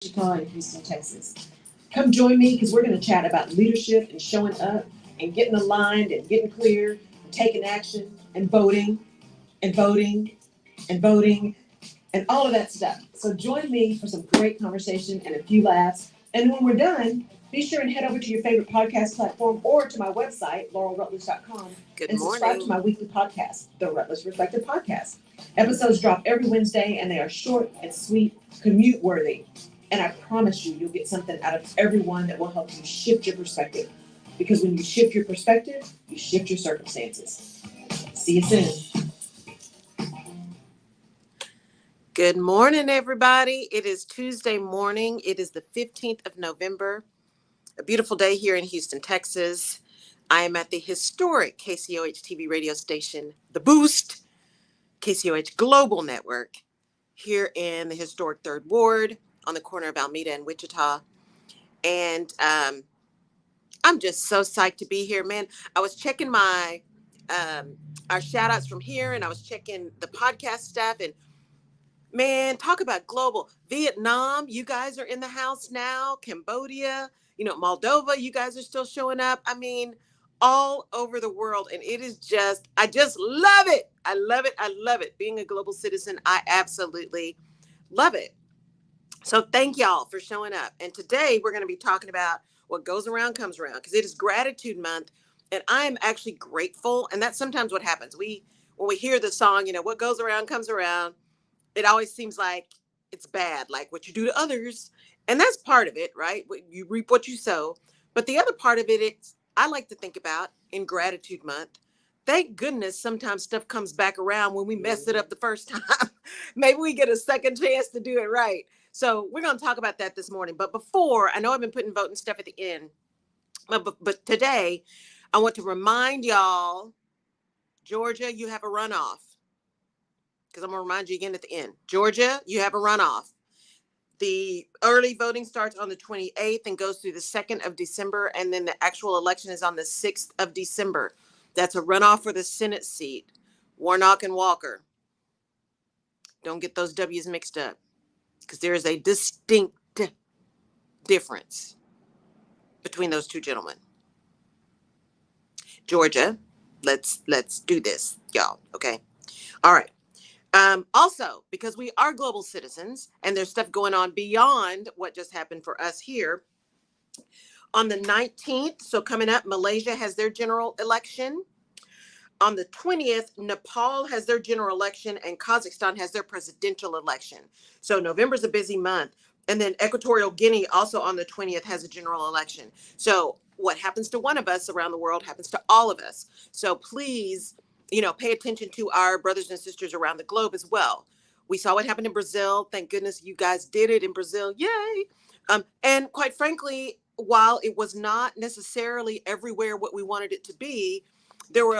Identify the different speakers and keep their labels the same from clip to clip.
Speaker 1: Wichita and Houston, Texas. Come join me because we're going to chat about leadership and showing up and getting aligned and getting clear and taking action and voting and voting and voting and all of that stuff. So join me for some great conversation and a few laughs. And when we're done, be sure and head over to your favorite podcast platform or to my website, laurelrutledge.com, and subscribe to my weekly podcast, the Rutledge Perspective Podcast. Episodes drop every Wednesday, and they are short and sweet, commute-worthy. And I promise you, you'll get something out of every one that will help you shift your perspective. Because when you shift your perspective, you shift your circumstances. See you soon.
Speaker 2: Good morning, everybody. It is Tuesday morning. It is the 15th of November, a beautiful day here in Houston, Texas. I am at the historic KCOH-TV radio station, The Boost, KCOH Global Network, here in the historic 3rd Ward on the corner of Alameda and Wichita. And I'm just so psyched to be here, man. I was checking our shout outs from here, and I was checking the podcast stuff, and man, talk about global. Vietnam, you guys are in the house now. Cambodia, Moldova, you guys are still showing up. I mean, all over the world. And it is I just love it. I love it. I love it. Being a global citizen, I absolutely love it. So thank y'all for showing up. And today we're going to be talking about what goes around comes around, because it is Gratitude Month. And I am actually grateful. And that's sometimes what happens. When we hear the song, what goes around comes around, it always seems like it's bad, like what you do to others. And that's part of it, right? You reap what you sow. But the other part of it, I like to think about in Gratitude Month. Thank goodness sometimes stuff comes back around when we mess it up the first time. Maybe we get a second chance to do it right. So we're going to talk about that this morning. But before, I know I've been putting voting stuff at the end. But today, I want to remind y'all, Georgia, you have a runoff. Because I'm going to remind you again at the end. Georgia, you have a runoff. The early voting starts on the 28th and goes through the 2nd of December. And then the actual election is on the 6th of December. That's a runoff for the Senate seat. Warnock and Walker. Don't get those W's mixed up. Because there is a distinct difference between those two gentlemen. Georgia, let's do this, y'all. Okay. All right. Also, because we are global citizens and there's stuff going on beyond what just happened for us here, on the 19th, so coming up, Malaysia has their general election. On the 20th, Nepal has their general election and Kazakhstan has their presidential election. So November's a busy month. And then Equatorial Guinea also on the 20th has a general election. So what happens to one of us around the world happens to all of us. So please, pay attention to our brothers and sisters around the globe as well. We saw what happened in Brazil. Thank goodness you guys did it in Brazil. Yay. And quite frankly, while it was not necessarily everywhere what we wanted it to be, there was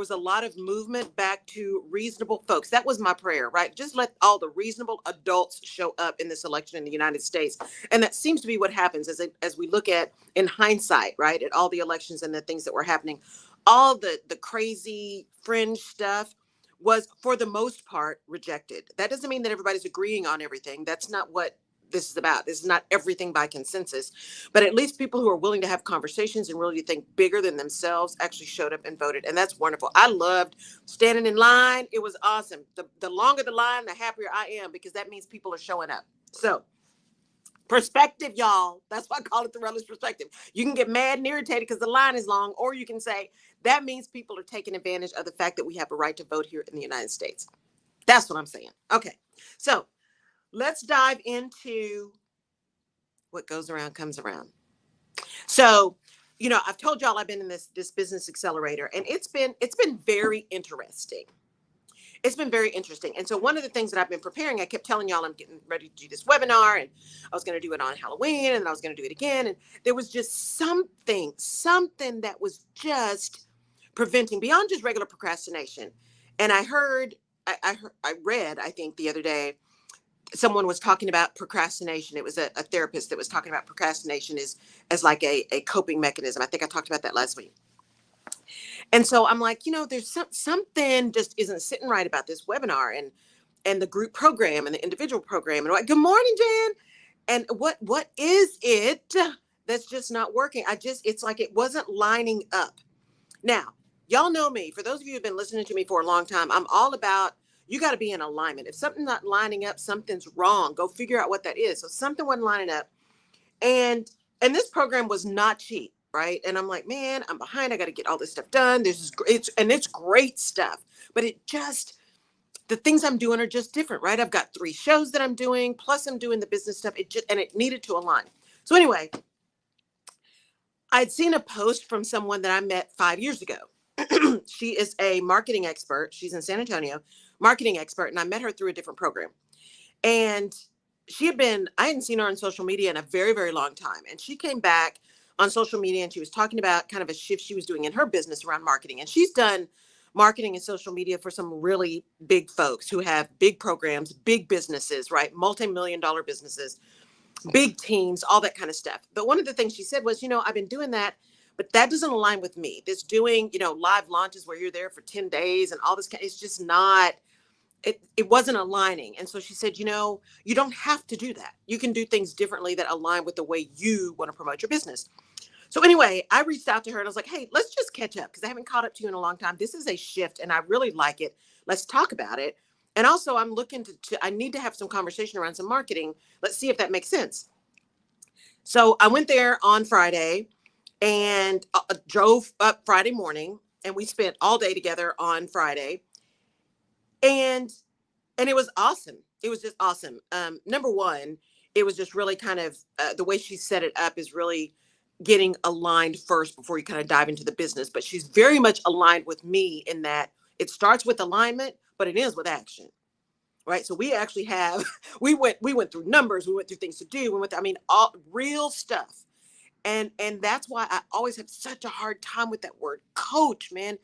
Speaker 2: a lot of movement back to reasonable folks. That was my prayer, right? Just let all the reasonable adults show up in this election in the United States. And that seems to be what happens as we look at, in hindsight, right, at all the elections and the things that were happening. All the crazy fringe stuff was, for the most part, rejected. That doesn't mean that everybody's agreeing on everything. That's not what this is about. This is not everything by consensus, but at least people who are willing to have conversations and really think bigger than themselves actually showed up and voted. And that's wonderful. I loved standing in line. It was awesome. The longer the line, the happier I am, because that means people are showing up. So perspective, y'all. That's why I call it the Rutledge Perspective. You can get mad and irritated because the line is long, or you can say that means people are taking advantage of the fact that we have a right to vote here in the United States. That's what I'm saying. Okay. So let's dive into what goes around comes around. So, I've told y'all I've been in this business accelerator, and it's been very interesting. It's been very interesting. And so one of the things that I've been preparing, I kept telling y'all I'm getting ready to do this webinar, and I was going to do it on Halloween, and then I was going to do it again. And there was just something that was just preventing, beyond just regular procrastination. And I read, I think the other day, someone was talking about procrastination. It was a therapist that was talking about procrastination as like a coping mechanism. I think I talked about that last week. And so I'm like, there's something just isn't sitting right about this webinar. and the group program and the individual program. And I'm like, good morning, Jan. And what is it that's just not working? It's like it wasn't lining up. Now, y'all know me. For those of you who've been listening to me for a long time, I'm all about, you got to be in alignment. If something's not lining up, something's wrong. Go figure out what that is. So something wasn't lining up. And this program was not cheap, right? And I'm like, man, I'm behind. I got to get all this stuff done. It's great stuff, but the things I'm doing are just different, right? I've got 3 shows that I'm doing, plus I'm doing the business stuff. It needed to align. So anyway, I'd seen a post from someone that I met 5 years ago. She is a marketing expert. She's in San Antonio, marketing expert. And I met her through a different program. And I hadn't seen her on social media in a very, very long time. And she came back on social media and she was talking about kind of a shift she was doing in her business around marketing. And she's done marketing and social media for some really big folks who have big programs, big businesses, right? Multi-million-dollar businesses, big teams, all that kind of stuff. But one of the things she said was, I've been doing that, but that doesn't align with me. This doing, live launches where you're there for 10 days and all this, it's just not, it wasn't aligning. And so she said, you don't have to do that. You can do things differently that align with the way you want to promote your business. So anyway, I reached out to her and I was like, hey, let's just catch up because I haven't caught up to you in a long time. This is a shift and I really like it. Let's talk about it. And also I'm looking I need to have some conversation around some marketing. Let's see if that makes sense. So I went there on Friday and drove up Friday morning and we spent all day together on Friday. And it was awesome. It was just awesome. Number one, it was just really kind of the way she set it up is really getting aligned first before you kind of dive into the business. But she's very much aligned with me in that it starts with alignment, but it ends with action. Right. So we actually we went through numbers, we went through things to do. All real stuff. And that's why I always have such a hard time with that word coach, man.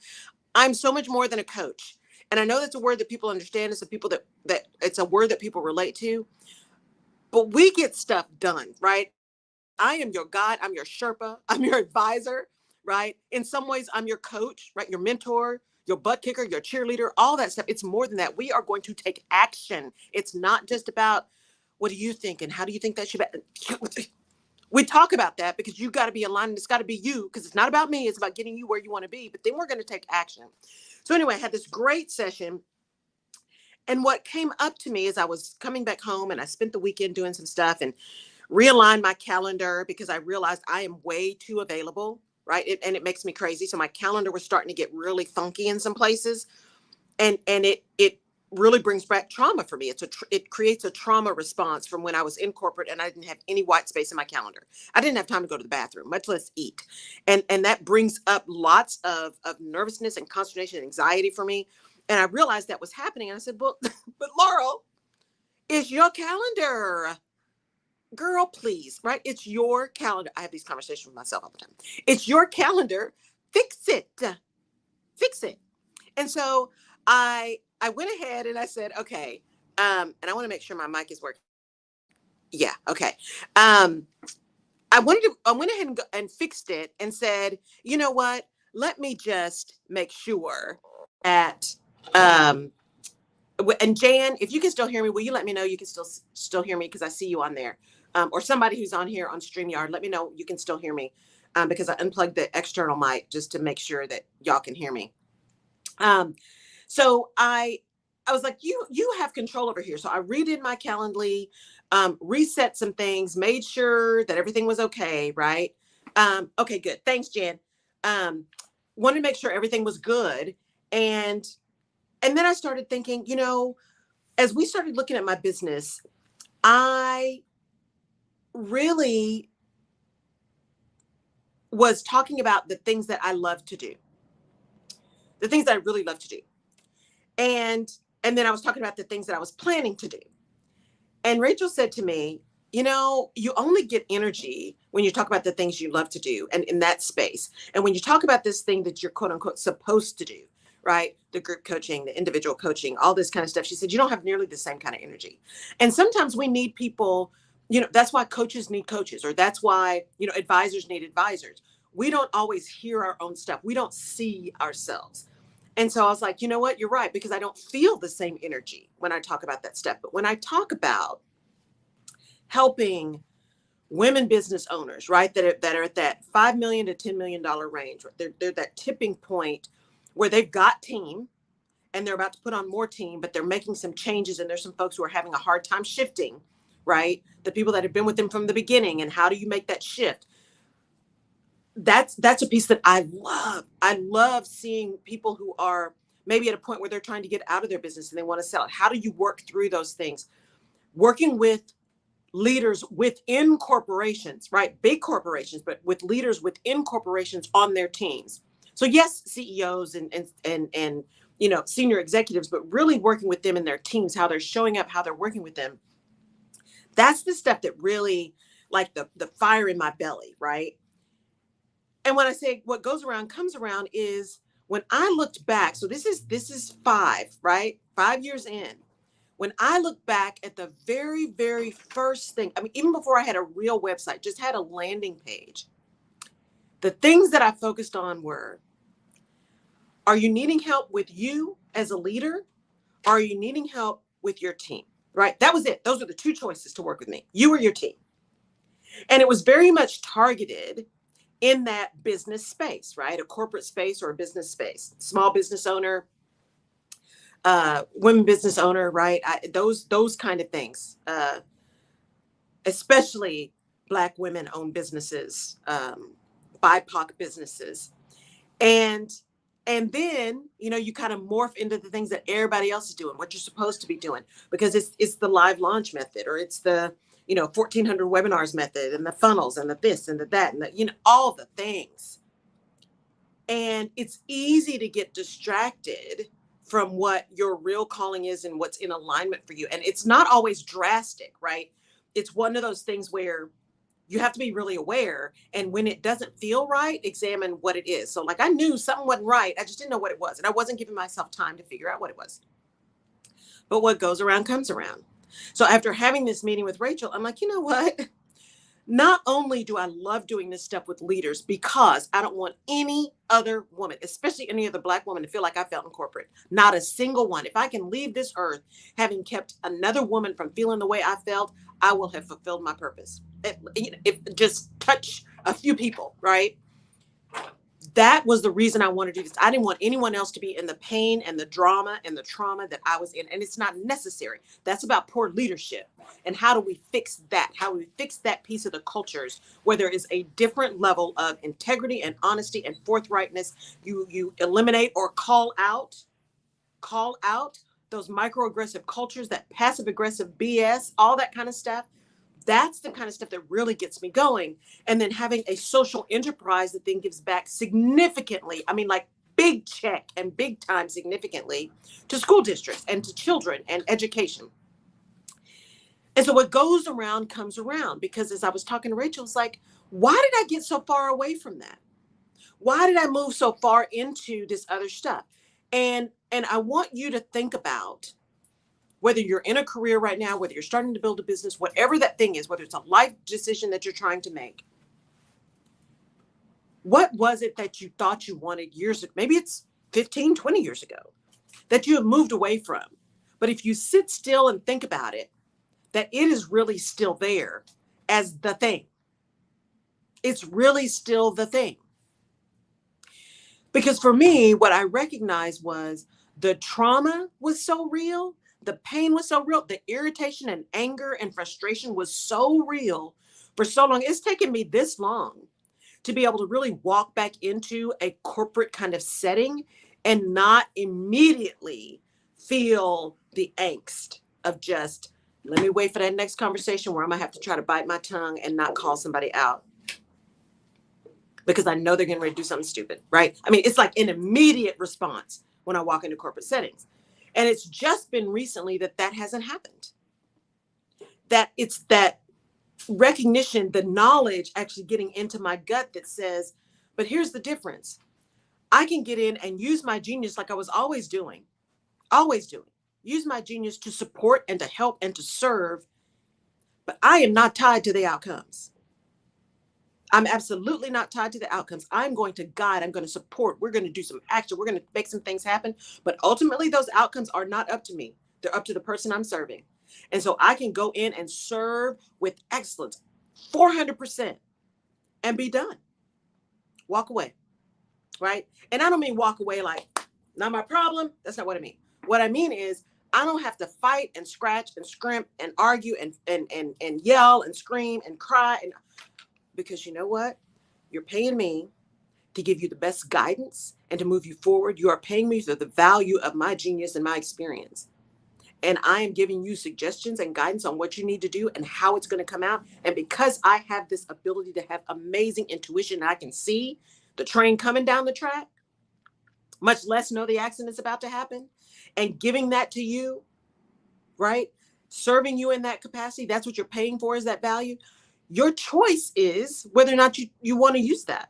Speaker 2: I'm so much more than a coach. And I know that's a word that people understand. It's it's a word that people relate to, but we get stuff done, right? I am your guide. I'm your Sherpa. I'm your advisor, right? In some ways, I'm your coach, right? Your mentor, your butt kicker, your cheerleader, all that stuff. It's more than that. We are going to take action. It's not just about, what do you think? And how do you think that should be? We talk about that because you got to be aligned. It's got to be you because it's not about me. It's about getting you where you want to be. But then we're going to take action. So anyway, I had this great session. And what came up to me as I was coming back home and I spent the weekend doing some stuff and realigned my calendar because I realized I am way too available, right? It makes me crazy. So my calendar was starting to get really funky in some places. And it really brings back trauma for me. It creates a trauma response from when I was in corporate and I didn't have any white space in my calendar. I didn't have time to go to the bathroom, much less eat. And that brings up lots of nervousness and consternation and anxiety for me. And I realized that was happening. And I said, but Laurel, it's your calendar. Girl, please, right? It's your calendar. I have these conversations with myself all the time. It's your calendar. Fix it. Fix it. And so I went ahead and I said, okay. And I want to make sure my mic is working. Yeah. Okay. I went ahead and fixed it and said, you know what? Let me just make sure that, and Jan, if you can still hear me, will you let me know you can still hear me? Because I see you on there. Or somebody who's on here on StreamYard, let me know you can still hear me because I unplugged the external mic just to make sure that y'all can hear me. So I was like, you have control over here. So I redid my Calendly, reset some things, made sure that everything was okay, right? Okay, good. Thanks, Jan. Wanted to make sure everything was good. And then I started thinking, as we started looking at my business, I really was talking about the things that I love to do, the things that I really love to do. And then I was talking about the things that I was planning to do. And Rachel said to me, you only get energy when you talk about the things you love to do and in that space. And when you talk about this thing that you're quote unquote supposed to do, right? The group coaching, the individual coaching, all this kind of stuff. She said, you don't have nearly the same kind of energy. And sometimes we need people, that's why coaches need coaches, or that's why, advisors need advisors. We don't always hear our own stuff. We don't see ourselves. And so I was like, you know what, you're right, because I don't feel the same energy when I talk about that stuff. But when I talk about helping women business owners, right, that are at that $5 million to $10 million range, right? They're that tipping point where they've got team and they're about to put on more team, but they're making some changes. And there's some folks who are having a hard time shifting, right? The people that have been with them from the beginning. And how do you make that shift? That's a piece that I love. I love seeing people who are maybe at a point where they're trying to get out of their business and they want to sell it. How do you work through those things? Working with leaders within corporations, right? Big corporations, but with leaders within corporations on their teams. So yes, CEOs and senior executives, but really working with them in their teams, how they're showing up, how they're working with them. That's the stuff that really, like the fire in my belly, right? And when I say what goes around comes around is when I looked back, so this is 5, right? 5 years in. When I look back at the very, very first thing, I mean, even before I had a real website, just had a landing page, the things that I focused on were, are you needing help with you as a leader? Or are you needing help with your team, right? That was it. Those are the 2 choices to work with me, you or your team. And it was very much targeted in that business space, right? A corporate space or a business space, small business owner, women business owner, right? Those kind of things, especially Black women owned businesses, BIPOC businesses. And then, you kind of morph into the things that everybody else is doing, what you're supposed to be doing, because it's the live launch method, or it's the, 1,400 webinars method, and the funnels and the this and the that, and the, all the things. And it's easy to get distracted from what your real calling is and what's in alignment for you. And it's not always drastic, right? It's one of those things where you have to be really aware. And when it doesn't feel right, examine what it is. So like I knew something wasn't right. I just didn't know what it was. And I wasn't giving myself time to figure out what it was. But what goes around comes around. So after having this meeting with Rachel, I'm like, you know what? Not only do I love doing this stuff with leaders, because I don't want any other woman, especially any other Black woman, to feel like I felt in corporate. Not a single one. If I can leave this earth having kept another woman from feeling the way I felt, I will have fulfilled my purpose. If just touch a few people, right? That was the reason I wanted to do this. I didn't want anyone else to be in the pain and the drama and the trauma that I was in. And it's not necessary. That's about poor leadership. And how do we fix that? How do we fix that piece of the cultures where there is a different level of integrity and honesty and forthrightness? You eliminate or call out those microaggressive cultures, that passive aggressive BS, all that kind of stuff. That's the kind of stuff that really gets me going. And then having a social enterprise that then gives back significantly, I mean, like big check and big time significantly to school districts and to children and education. And so what goes around comes around, because as I was talking to Rachel, it's like, why did I get so far away from that? Why did I move so far into this other stuff? And I want you to think about, whether you're in a career right now, whether you're starting to build a business, whatever that thing is, whether it's a life decision that you're trying to make, what was it that you thought you wanted years ago? Maybe it's 15, 20 years ago that you have moved away from. But if you sit still and think about it, that it is really still there as the thing. It's really still the thing. Because for me, what I recognized was the trauma was so real. The pain was so real. The irritation and anger and frustration was so real for so long. It's taken me this long to be able to really walk back into a corporate kind of setting and not immediately feel the angst of just, let me wait for that next conversation where I'm gonna have to try to bite my tongue and not call somebody out, because I know they're getting ready to do something stupid, right? I mean, it's like an immediate response when I walk into corporate settings. And it's just been recently that hasn't happened. That it's that recognition, the knowledge actually getting into my gut that says, but here's the difference. I can get in and use my genius like I was always doing. Use my genius to support and to help and to serve, but I am not tied to the outcomes. I'm absolutely not tied to the outcomes. I'm going to guide, I'm going to support, we're going to do some action, we're going to make some things happen. But ultimately, those outcomes are not up to me. They're up to the person I'm serving. And so I can go in and serve with excellence, 400%, and be done. Walk away, right? And I don't mean walk away like, not my problem. That's not what I mean. What I mean is, I don't have to fight and scratch and scrimp and argue and yell and scream and cry. And because you know what? You're paying me to give you the best guidance and to move you forward. You are paying me for the value of my genius and my experience. And I am giving you suggestions and guidance on what you need to do and how it's going to come out. And because I have this ability to have amazing intuition, I can see the train coming down the track, much less know the accident is about to happen, and giving that to you, right? Serving you in that capacity, that's what you're paying for, is that value. Your choice is whether or not you want to use that,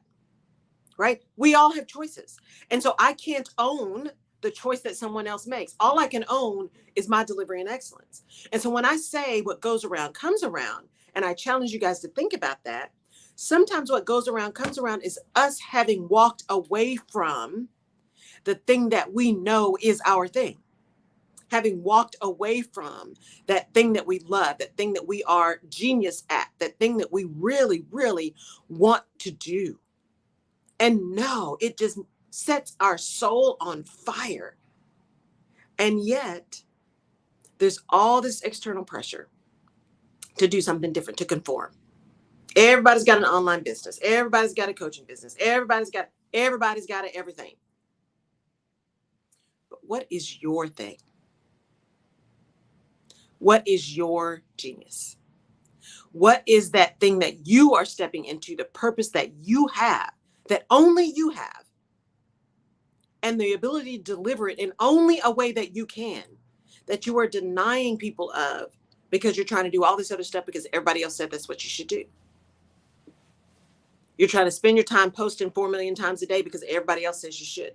Speaker 2: right? We all have choices. And so I can't own the choice that someone else makes. All I can own is my delivery and excellence. And so when I say what goes around comes around, and I challenge you guys to think about that, sometimes what goes around comes around is us having walked away from the thing that we know is our thing. Having walked away from that thing that we love, that thing that we are genius at, that thing that we really, really want to do. And no, it just sets our soul on fire. And yet, there's all this external pressure to do something different, to conform. Everybody's got an online business. Everybody's got a coaching business. Everybody's got everything. But what is your thing? What is your genius? What is that thing that you are stepping into, the purpose that you have, that only you have, and the ability to deliver it in only a way that you can, that you are denying people of because you're trying to do all this other stuff because everybody else said that's what you should do. You're trying to spend your time posting 4 million times a day because everybody else says you should.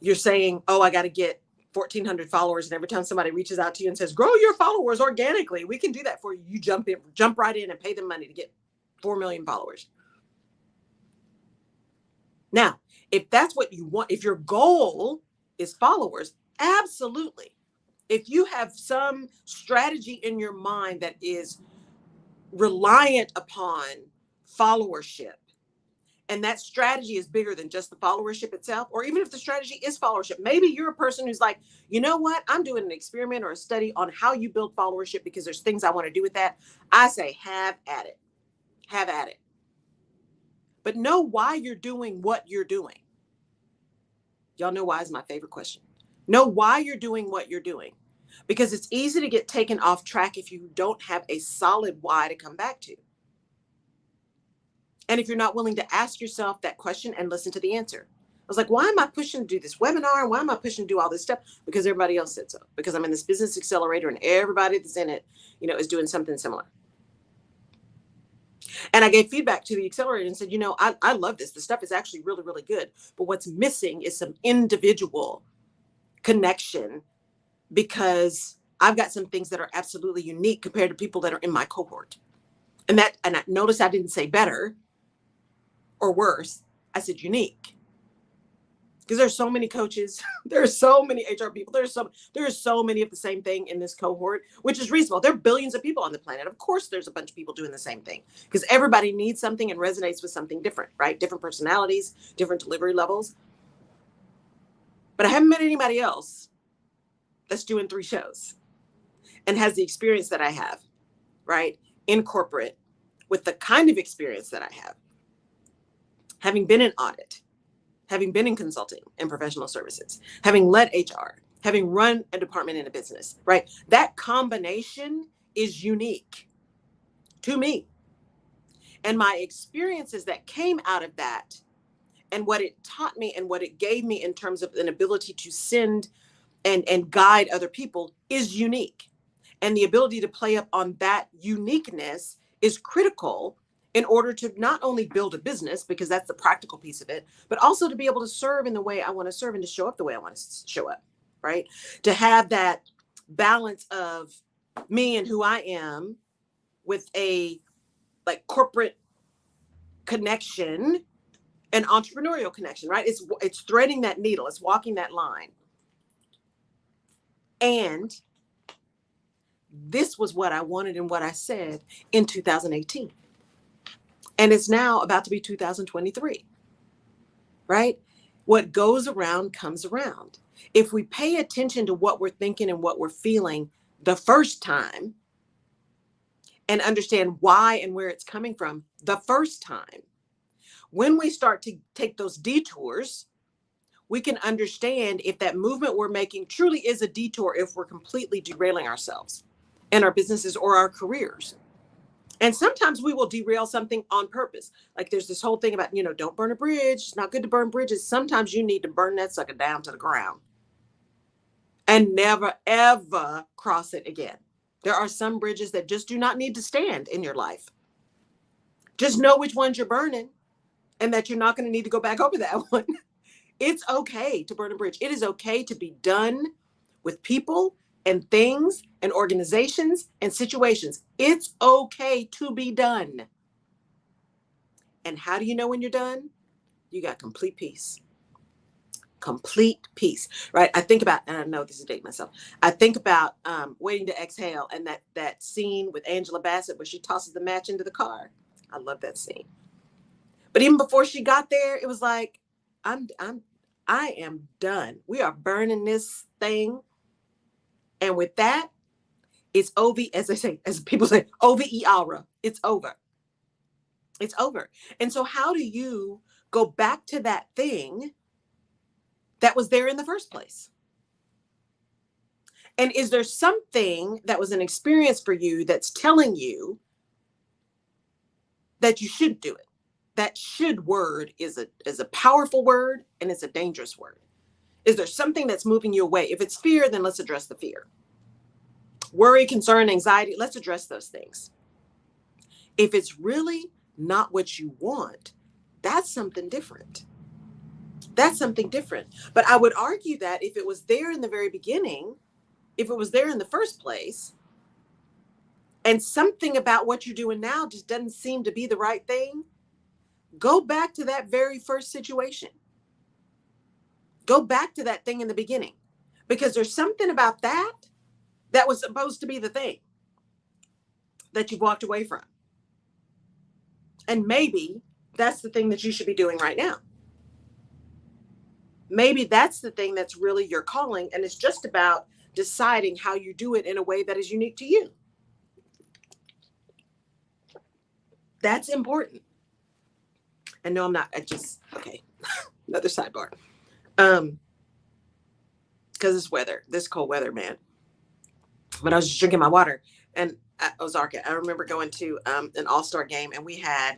Speaker 2: You're saying, oh, I got to get 1,400 followers. And every time somebody reaches out to you and says, grow your followers organically, we can do that for you. You jump right in and pay them money to get 4 million followers. Now, if that's what you want, if your goal is followers, absolutely. If you have some strategy in your mind that is reliant upon followership, and that strategy is bigger than just the followership itself, or even if the strategy is followership, maybe you're a person who's like, you know what, I'm doing an experiment or a study on how you build followership because there's things I want to do with that. I say, have at it. Have at it. But know why you're doing what you're doing. Y'all know why is my favorite question. Know why you're doing what you're doing. Because it's easy to get taken off track if you don't have a solid why to come back to. And if you're not willing to ask yourself that question and listen to the answer. I was like, why am I pushing to do this webinar? Why am I pushing to do all this stuff? Because everybody else said so. Because I'm in this business accelerator and everybody that's in it, is doing something similar. And I gave feedback to the accelerator and said, I love this. The stuff is actually really, really good. But what's missing is some individual connection, because I've got some things that are absolutely unique compared to people that are in my cohort. And I noticed I didn't say better or worse. I said unique. Because there's so many coaches, there's so many HR people, there's so many of the same thing in this cohort, which is reasonable. There are billions of people on the planet. Of course, there's a bunch of people doing the same thing because everybody needs something and resonates with something different, right? Different personalities, different delivery levels. But I haven't met anybody else that's doing 3 shows and has the experience that I have, right? In corporate, with the kind of experience that I have, having been in audit, having been in consulting and professional services, having led HR, having run a department in a business, right? That combination is unique to me. And my experiences that came out of that and what it taught me and what it gave me in terms of an ability to send and guide other people is unique. And the ability to play up on that uniqueness is critical in order to not only build a business, because that's the practical piece of it, but also to be able to serve in the way I want to serve and to show up the way I want to show up, right? To have that balance of me and who I am with a like corporate connection, an entrepreneurial connection, right? It's threading that needle. It's walking that line. And this was what I wanted and what I said in 2018. And it's now about to be 2023, right? What goes around comes around. If we pay attention to what we're thinking and what we're feeling the first time and understand why and where it's coming from the first time, when we start to take those detours, we can understand if that movement we're making truly is a detour, if we're completely derailing ourselves and our businesses or our careers. And sometimes we will derail something on purpose. Like there's this whole thing about, don't burn a bridge. It's not good to burn bridges. Sometimes you need to burn that sucker down to the ground and never, ever cross it again. There are some bridges that just do not need to stand in your life. Just know which ones you're burning and that you're not going to need to go back over that one. It's okay to burn a bridge. It is okay to be done with people and things and organizations and situations. It's okay to be done. And how do you know when you're done? You got complete peace. Complete peace, right? I think about, and I know this is dating myself, I think about Waiting to Exhale and that scene with Angela Bassett where she tosses the match into the car. I love that scene. But even before she got there, it was like, I am done. We are burning this thing. And with that, it's over, as people say, over aura. It's over. It's over. And so how do you go back to that thing that was there in the first place? And is there something that was an experience for you that's telling you that you should do it? That should word is a powerful word and it's a dangerous word. Is there something that's moving you away? If it's fear, then let's address the fear. Worry, concern, anxiety, let's address those things. If it's really not what you want, that's something different. That's something different. But I would argue that if it was there in the very beginning, if it was there in the first place, and something about what you're doing now just doesn't seem to be the right thing, go back to that very first situation. Go back to that thing in the beginning, because there's something about that was supposed to be the thing that you've walked away from. And maybe that's the thing that you should be doing right now. Maybe that's the thing that's really your calling, and it's just about deciding how you do it in a way that is unique to you. That's important. And no, I'm not. Okay. Another sidebar. Because it's weather, this cold weather, man. But I was just drinking my water, and at Ozarka, I remember going to an all-star game, and I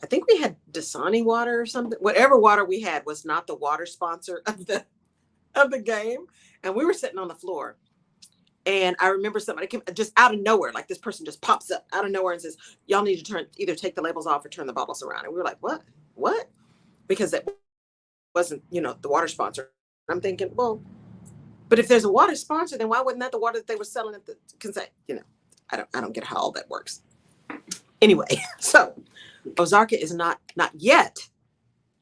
Speaker 2: think we had Dasani water or something. Whatever water we had was not the water sponsor of the game, and we were sitting on the floor. And I remember somebody came just out of nowhere, like this person just pops up out of nowhere and says, "Y'all need to either take the labels off or turn the bottles around." And we were like, "What?" Because it wasn't, the water sponsor. I'm thinking, well, but if there's a water sponsor, then why wasn't that the water that they were selling at the consent? I don't get how all that works. Anyway, so Ozarka is not yet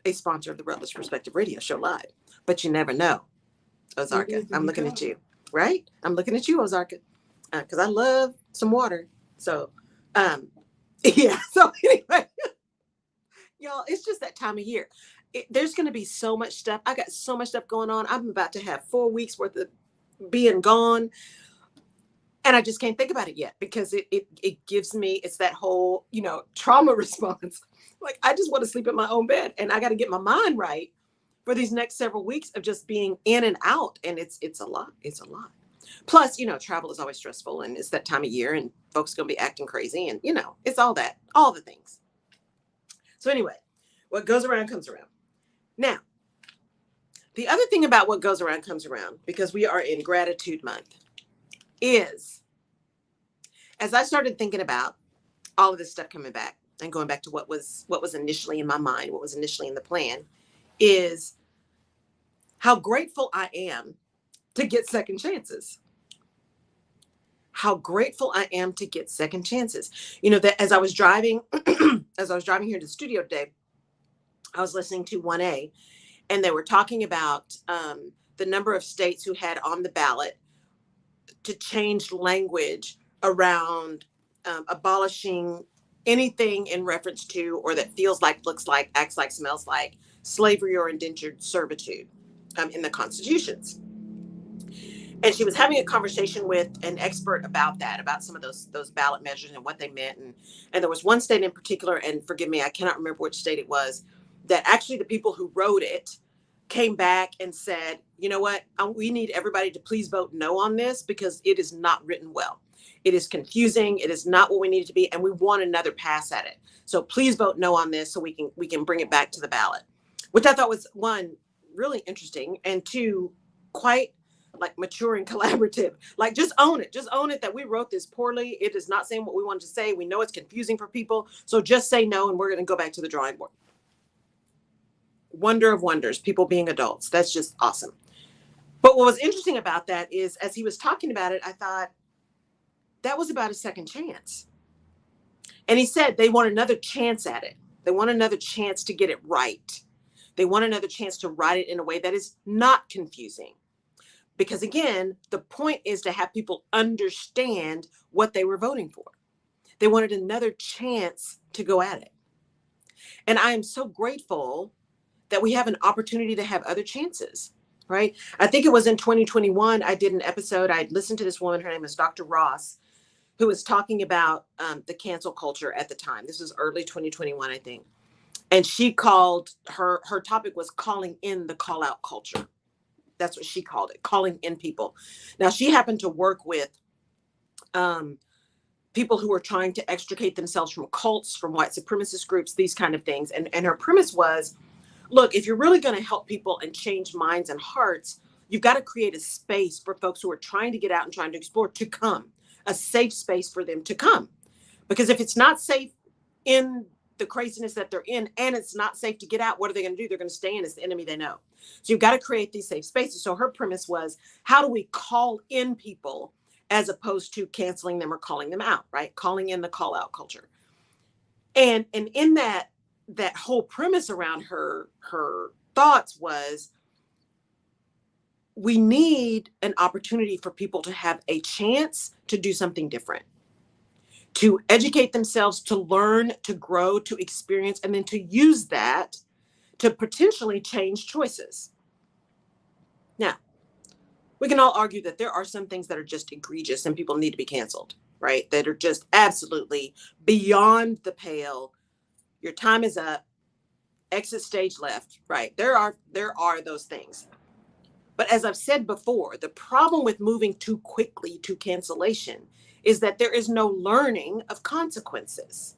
Speaker 2: a sponsor of the Rutledge Perspective Radio Show Live, but you never know. Ozarka, I'm looking at you, right? I'm looking at you, Ozarka, because I love some water. So, yeah. So anyway, y'all, it's just that time of year. There's going to be so much stuff. I got so much stuff going on. I'm about to have 4 weeks worth of being gone. And I just can't think about it yet, because it gives me, it's that whole, trauma response. Like, I just want to sleep in my own bed, and I got to get my mind right for these next several weeks of just being in and out. And it's a lot. It's a lot. Plus, travel is always stressful, and it's that time of year, and folks going to be acting crazy, and it's all the things. So anyway, what goes around comes around. Now, the other thing about what goes around comes around, because we are in gratitude month, is as I started thinking about all of this stuff coming back and going back to what was initially in my mind, what was initially in the plan, is how grateful I am to get second chances. how grateful I am to get second chances. That as I was driving, here to the studio today, I was listening to 1A, and they were talking about the number of states who had on the ballot to change language around abolishing anything in reference to, or that feels like, looks like, acts like, smells like slavery or indentured servitude in the constitutions. And she was having a conversation with an expert about that, about some of those ballot measures and what they meant. And there was one state in particular, and forgive me, I cannot remember which state it was, that actually the people who wrote it came back and said, you know what, we need everybody to please vote no on this because it is not written well. It is confusing. It is not what we need it to be. And we want another pass at it. So please vote no on this so we can bring it back to the ballot, which I thought was, one, really interesting, and two, quite like mature and collaborative. Like, just own it that we wrote this poorly. It is not saying what we wanted to say. We know it's confusing for people. So just say no, and we're going to go back to the drawing board. Wonder of wonders, people being adults. That's just awesome. But what was interesting about that is, as he was talking about it, I thought that was about a second chance. And he said they want another chance at it. They want another chance to get it right. They want another chance to write it in a way that is not confusing. Because again, the point is to have people understand what they were voting for. They wanted another chance to go at it. And I am so grateful that we have an opportunity to have other chances, right? I think it was in 2021, I did an episode. I listened to this woman, her name is Dr. Ross, who was talking about the cancel culture at the time. This was early 2021, I think. And she called, her topic was calling in the call out culture. That's what she called it, calling in people. Now, she happened to work with people who were trying to extricate themselves from cults, from white supremacist groups, these kind of things. And her premise was, look, if you're really going to help people and change minds and hearts, you've got to create a space for folks who are trying to get out and trying to explore to come, a safe space for them to come. Because if it's not safe in the craziness that they're in, and it's not safe to get out, what are they going to do? They're going to stay in. It's the enemy they know. So you've got to create these safe spaces. So her premise was, how do we call in people as opposed to canceling them or calling them out, right? Calling in the call out culture. And in that whole premise around her thoughts was, we need an opportunity for people to have a chance to do something different, to educate themselves, to learn, to grow, to experience, and then to use that to potentially change choices. Now, we can all argue that there are some things that are just egregious and people need to be canceled, right? That are just absolutely beyond the pale. Your time is up. Exit stage left, right? There are those things. But as I've said before, the problem with moving too quickly to cancellation is that there is no learning of consequences.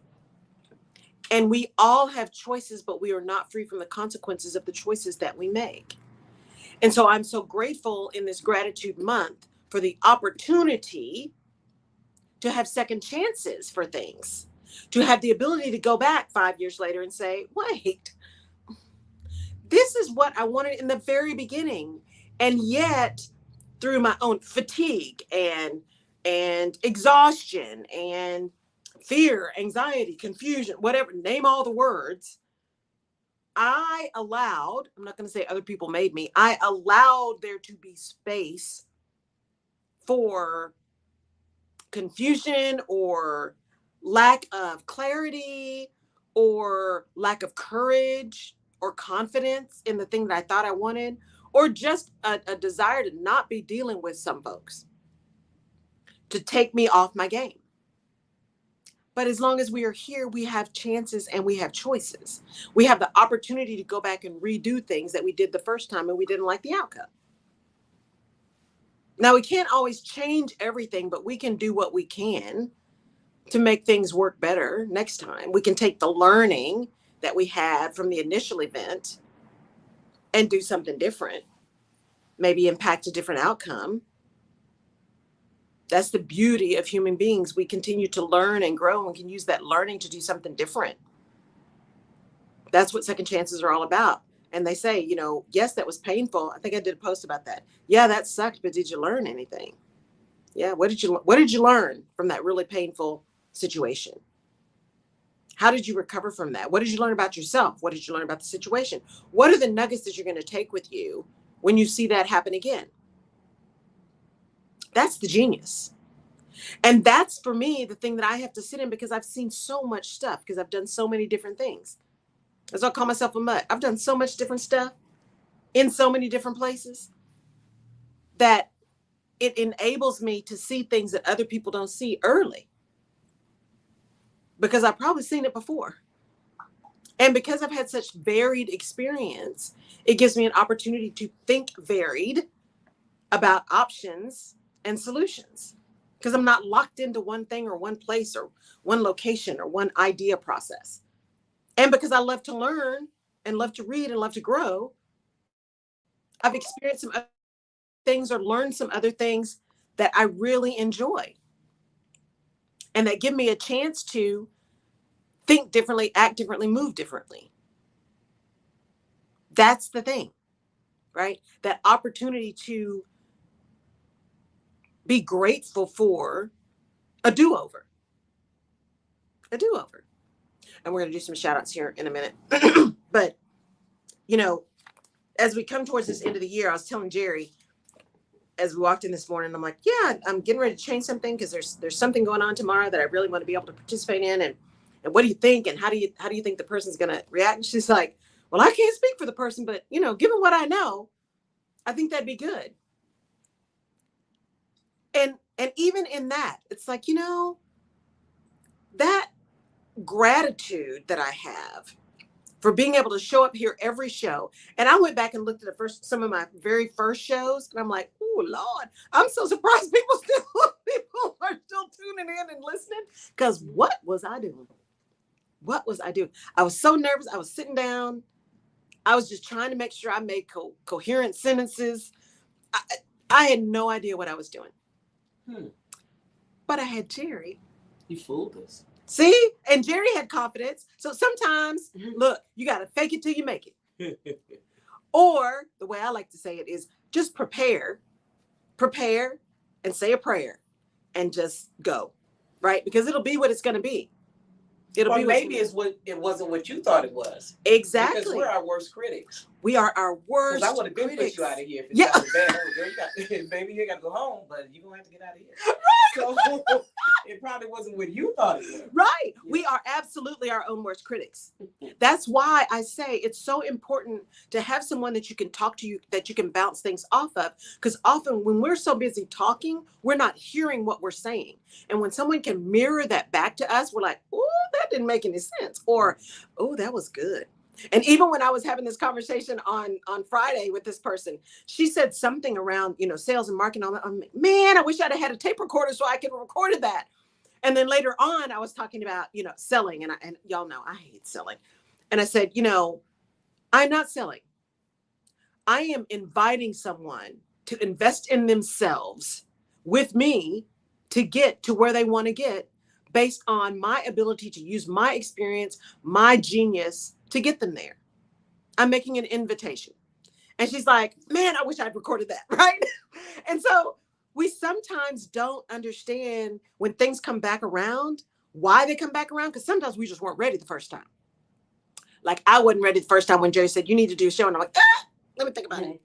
Speaker 2: And we all have choices, but we are not free from the consequences of the choices that we make. And so I'm so grateful in this gratitude month for the opportunity to have second chances for things, to have the ability to go back 5 years later and say, wait, this is what I wanted in the very beginning. And yet, through my own fatigue and exhaustion and fear, anxiety, confusion, whatever, name all the words, I allowed, I'm not going to say other people made me, I allowed there to be space for confusion or lack of clarity or lack of courage or confidence in the thing that I thought I wanted, or just a desire to not be dealing with some folks, to take me off my game. But as long as we are here, we have chances and we have choices. We have the opportunity to go back and redo things that we did the first time and we didn't like the outcome. Now, we can't always change everything, but we can do what we can to make things work better next time. We can take the learning that we had from the initial event and do something different, maybe impact a different outcome. That's the beauty of human beings. We continue to learn and grow, and we can use that learning to do something different. That's what second chances are all about. And they say, yes, that was painful. I think I did a post about that. Yeah, that sucked, but did you learn anything? Yeah. What did you learn from that really painful situation? How did you recover from that? What did you learn about yourself? What did you learn about the situation? What are the nuggets that you're going to take with you when you see that happen again? That's the genius. And that's, for me, the thing that I have to sit in, because I've seen so much stuff, because I've done so many different things. As I call myself a mutt. I've done so much different stuff in so many different places that it enables me to see things that other people don't see early, because I've probably seen it before. And because I've had such varied experience, it gives me an opportunity to think varied about options and solutions, because I'm not locked into one thing or one place or one location or one idea process. And because I love to learn and love to read and love to grow, I've experienced some other things or learned some other things that I really enjoy, and that give me a chance to think differently, act differently, move differently. That's the thing, right? That opportunity to be grateful for a do-over. A do-over. And we're going to do some shout outs here in a minute. But, you know, as we come towards this end of the year, I was telling Jerry as we walked in this morning, I'm like, yeah, I'm getting ready to change something, because there's something going on tomorrow that I really want to be able to participate in. And what do you think? And how do you think the person's going to react? And she's like, well, I can't speak for the person, but, you know, given what I know, I think that'd be good. And even in that, it's like, you know, that gratitude that I have for being able to show up here every show. And I went back and looked at some of my very first shows, and I'm like, oh Lord, I'm so surprised people are still tuning in and listening. Because what was I doing? What was I doing? I was so nervous. I was sitting down. I was just trying to make sure I made coherent sentences. I had no idea what I was doing. But I had Jerry.
Speaker 3: You fooled us.
Speaker 2: See? And Jerry had confidence. So sometimes, look, you got to fake it till you make it. Or the way I like to say it is just prepare and say a prayer and just go, right? Because it'll be what it's going to be.
Speaker 3: Or maybe it wasn't what you thought it was.
Speaker 2: Exactly.
Speaker 3: Because we're our worst critics.
Speaker 2: We are our worst critics.
Speaker 3: I would have been pushed you out of here if it's bad. Baby, you got to go home, but you're going to have to get out of here. So it probably wasn't what you thought it was.
Speaker 2: Right. Yeah. We are absolutely our own worst critics. That's why I say it's so important to have someone that you can talk to, that you can bounce things off of. Because often when we're so busy talking, we're not hearing what we're saying. And when someone can mirror that back to us, we're like, oh, that didn't make any sense. Or, oh, that was good. And even when I was having this conversation on Friday with this person, she said something around, you know, sales and marketing. I'm like, man, I wish I'd have had a tape recorder so I could have recorded that. And then later on, I was talking about, you know, selling. And y'all know I hate selling. And I said, you know, I'm not selling. I am inviting someone to invest in themselves with me to get to where they want to get, based on my ability to use my experience, my genius to get them there. I'm making an invitation. And she's like, man, I wish I'd recorded that, right? And so we sometimes don't understand when things come back around, why they come back around, because sometimes we just weren't ready the first time. Like I wasn't ready the first time when Jerry said, you need to do a show. And I'm like, let me think about it.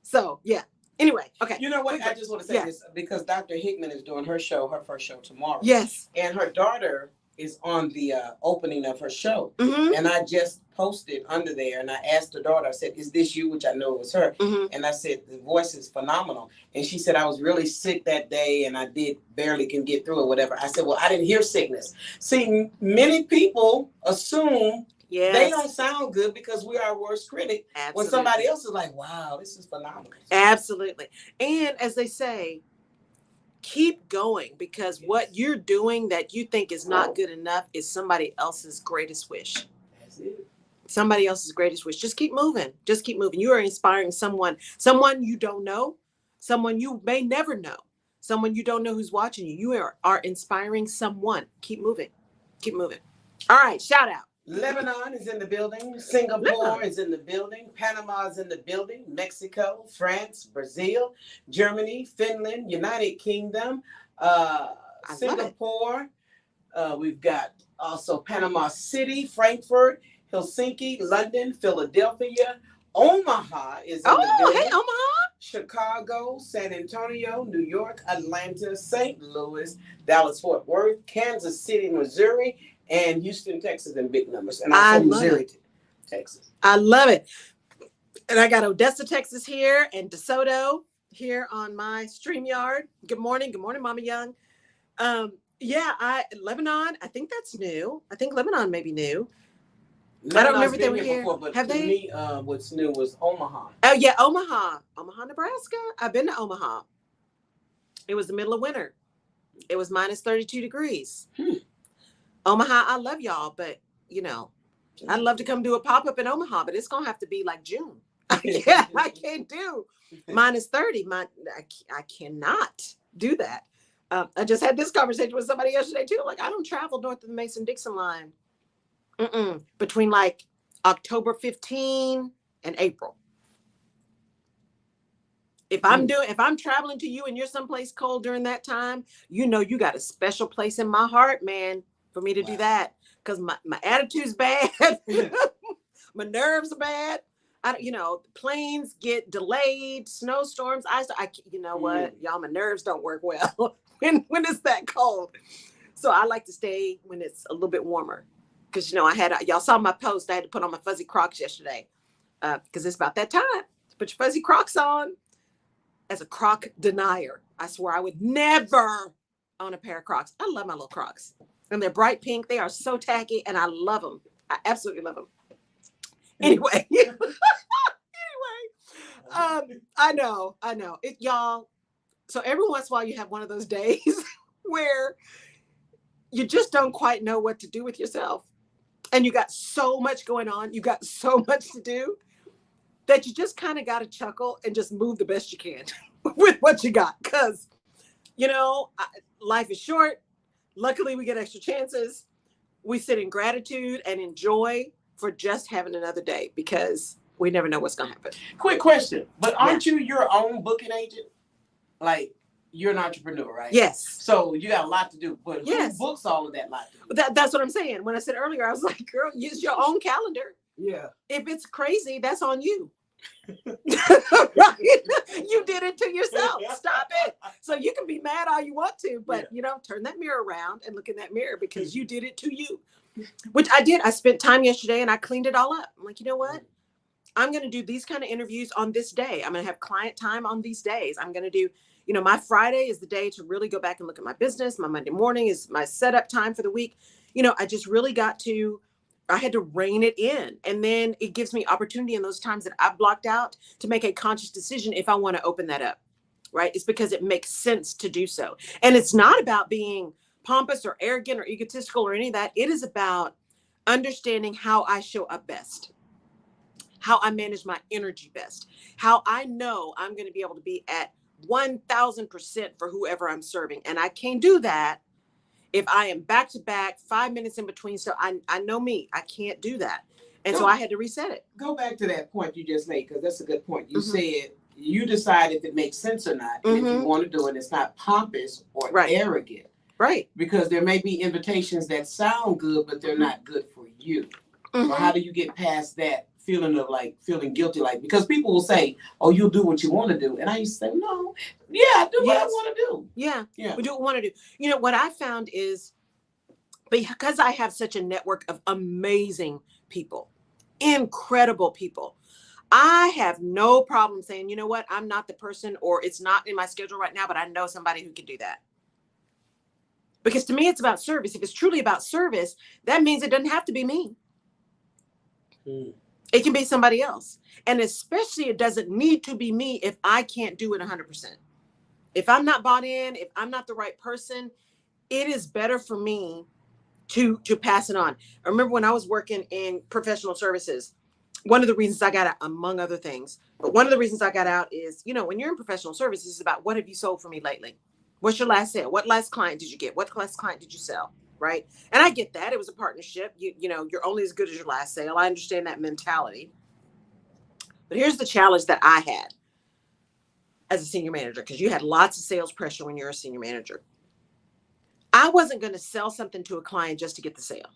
Speaker 2: So, yeah. Anyway, okay.
Speaker 3: You know what? I just want to say this because Dr. Hickman is doing her first show tomorrow.
Speaker 2: Yes.
Speaker 3: And her daughter is on the opening of her show. Mm-hmm. And I just posted under there and I asked her daughter, I said, is this you? Which I know it was her. Mm-hmm. And I said, the voice is phenomenal. And she said, I was really sick that day and I barely can get through it, whatever. I said, well, I didn't hear sickness. See, many people assume they don't sound good because we're our worst critic. Absolutely. When somebody else is like, wow, this is phenomenal.
Speaker 2: Absolutely. And as they say, keep going, because what you're doing that you think is not good enough is somebody else's greatest wish.
Speaker 3: That's it.
Speaker 2: Somebody else's greatest wish. Just keep moving. Just keep moving. You are inspiring someone you don't know, someone you may never know, someone you don't know who's watching you. You are inspiring someone. Keep moving. Keep moving. All right. Shout out.
Speaker 3: Lebanon is in the building. Singapore is in the building. Panama is in the building. Mexico, France, Brazil, Germany, Finland, United Kingdom, Singapore. We've got also Panama City, Frankfurt, Helsinki, London, Philadelphia. Omaha is in the building.
Speaker 2: Hey, Omaha.
Speaker 3: Chicago, San Antonio, New York, Atlanta, St. Louis, Dallas, Fort Worth, Kansas City, Missouri, and Houston, Texas in big numbers. And also Missouri, Texas.
Speaker 2: I love it. And I got Odessa, Texas here, and DeSoto here on my StreamYard. Good morning. Good morning, Mama Young. Lebanon, I think that's new. I think Lebanon may be new. I don't remember if they were here. Before,
Speaker 3: but
Speaker 2: have
Speaker 3: to
Speaker 2: they?
Speaker 3: Me, what's new was Omaha.
Speaker 2: Oh, yeah, Omaha, Nebraska. I've been to Omaha. It was the middle of winter. It was minus 32 degrees. Omaha, I love y'all, but, I'd love to come do a pop-up in Omaha, but it's going to have to be like June. I can't do minus 30. I cannot do that. I just had this conversation with somebody yesterday, too. Like, I don't travel north of the Mason-Dixon line. Between like October 15 and April. If I'm traveling to you and you're someplace cold during that time, you got a special place in my heart, man, for me to do that. Because my attitude's bad. My nerves are bad. Planes get delayed, snowstorms. What? Y'all, my nerves don't work well when it's that cold. So I like to stay when it's a little bit warmer. Because, y'all saw my post. I had to put on my fuzzy Crocs yesterday because it's about that time to put your fuzzy Crocs on. As a Croc denier, I swear I would never own a pair of Crocs. I love my little Crocs. And they're bright pink. They are so tacky, and I love them. I absolutely love them. Anyway. I know. Y'all. So every once in a while, you have one of those days where you just don't quite know what to do with yourself. And you got so much going on. You got so much to do that you just kind of got to chuckle and just move the best you can with what you got. Because, life is short. Luckily, we get extra chances. We sit in gratitude and enjoy for just having another day because we never know what's going to happen.
Speaker 3: Quick question. But aren't you your own booking agent? Like, you're an entrepreneur, right?
Speaker 2: Yes.
Speaker 3: So you got a lot to do. But who books all of that lot to do?
Speaker 2: That's what I'm saying. When I said earlier, I was like, girl, use your own calendar.
Speaker 3: Yeah.
Speaker 2: If it's crazy, that's on you. Right? You did it to yourself. Stop it. So you can be mad all you want to, but turn that mirror around and look in that mirror because you did it to you. Which I did. I spent time yesterday and I cleaned it all up. I'm like, you know what? I'm going to do these kind of interviews on this day. I'm going to have client time on these days. I'm going to do my Friday is the day to really go back and look at my business. My Monday morning is my setup time for the week. I just really I had to rein it in. And then it gives me opportunity in those times that I've blocked out to make a conscious decision if I want to open that up, right? It's because it makes sense to do so. And it's not about being pompous or arrogant or egotistical or any of that. It is about understanding how I show up best, how I manage my energy best, how I know I'm going to be able to be at 1,000% for whoever I'm serving. And I can't do that if I am back to back, 5 minutes in between. So I know me, I can't do that. And so I had to reset it.
Speaker 3: Go back to that point you just made, because that's a good point. You said you decide if it makes sense or not. And if you want to do it, it's not pompous or arrogant.
Speaker 2: Right.
Speaker 3: Because there may be invitations that sound good, but they're not good for you. So how do you get past that feeling of feeling guilty? Because people will say, oh, you'll do what you want to do. And I used to say, no, I do what I want to do.
Speaker 2: Yeah. We do what we want to do. What I found is because I have such a network of amazing people, incredible people, I have no problem saying, you know what, I'm not the person, or it's not in my schedule right now, but I know somebody who can do that. Because to me, it's about service. If it's truly about service, that means it doesn't have to be me. It can be somebody else. And especially it doesn't need to be me if I can't do it 100%. If I'm not bought in, if I'm not the right person, it is better for me to pass it on. I remember when I was working in professional services, one of the reasons I got out, among other things, but one of the reasons I got out is, when you're in professional services, it's about what have you sold for me lately? What's your last sale? What last client did you get? What last client did you sell? right? And I get that. It was a partnership. You know, you're only as good as your last sale. I understand that mentality. But here's the challenge that I had as a senior manager, because you had lots of sales pressure when you're a senior manager. I wasn't going to sell something to a client just to get the sale.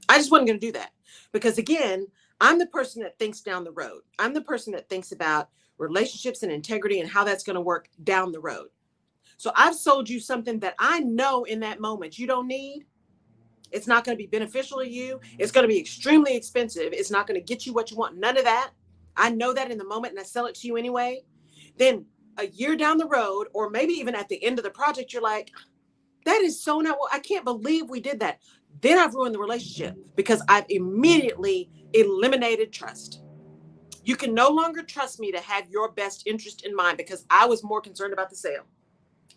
Speaker 2: I just wasn't going to do that, because again, I'm the person that thinks down the road. I'm the person that thinks about relationships and integrity and how that's going to work down the road. So I've sold you something that I know in that moment you don't need. It's not going to be beneficial to you. It's going to be extremely expensive. It's not going to get you what you want. None of that. I know that in the moment, and I sell it to you anyway. Then a year down the road, or maybe even at the end of the project, you're like, that is so not what, I can't believe we did that. Then I've ruined the relationship because I've immediately eliminated trust. You can no longer trust me to have your best interest in mind, because I was more concerned about the sale.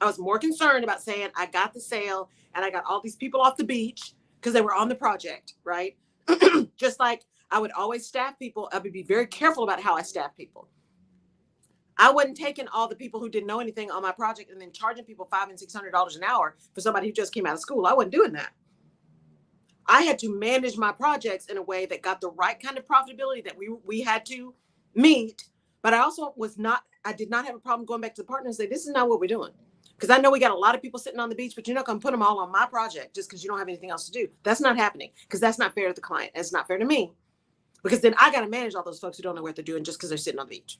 Speaker 2: I was more concerned about saying I got the sale and I got all these people off the beach because they were on the project, right? Just like I would always staff people, I would be very careful about how I staff people. I wasn't taking all the people who didn't know anything on my project and then charging people $500 and $600 an hour for somebody who just came out of school. I wasn't doing that. I had to manage my projects in a way that got the right kind of profitability that we had to meet. But I also I did not have a problem going back to the partner and say, this is not what we're doing. Because I know we got a lot of people sitting on the beach, but you're not going to put them all on my project just because you don't have anything else to do. That's not happening, because that's not fair to the client. It's not fair to me, because then I got to manage all those folks who don't know what they're doing just because they're sitting on the beach.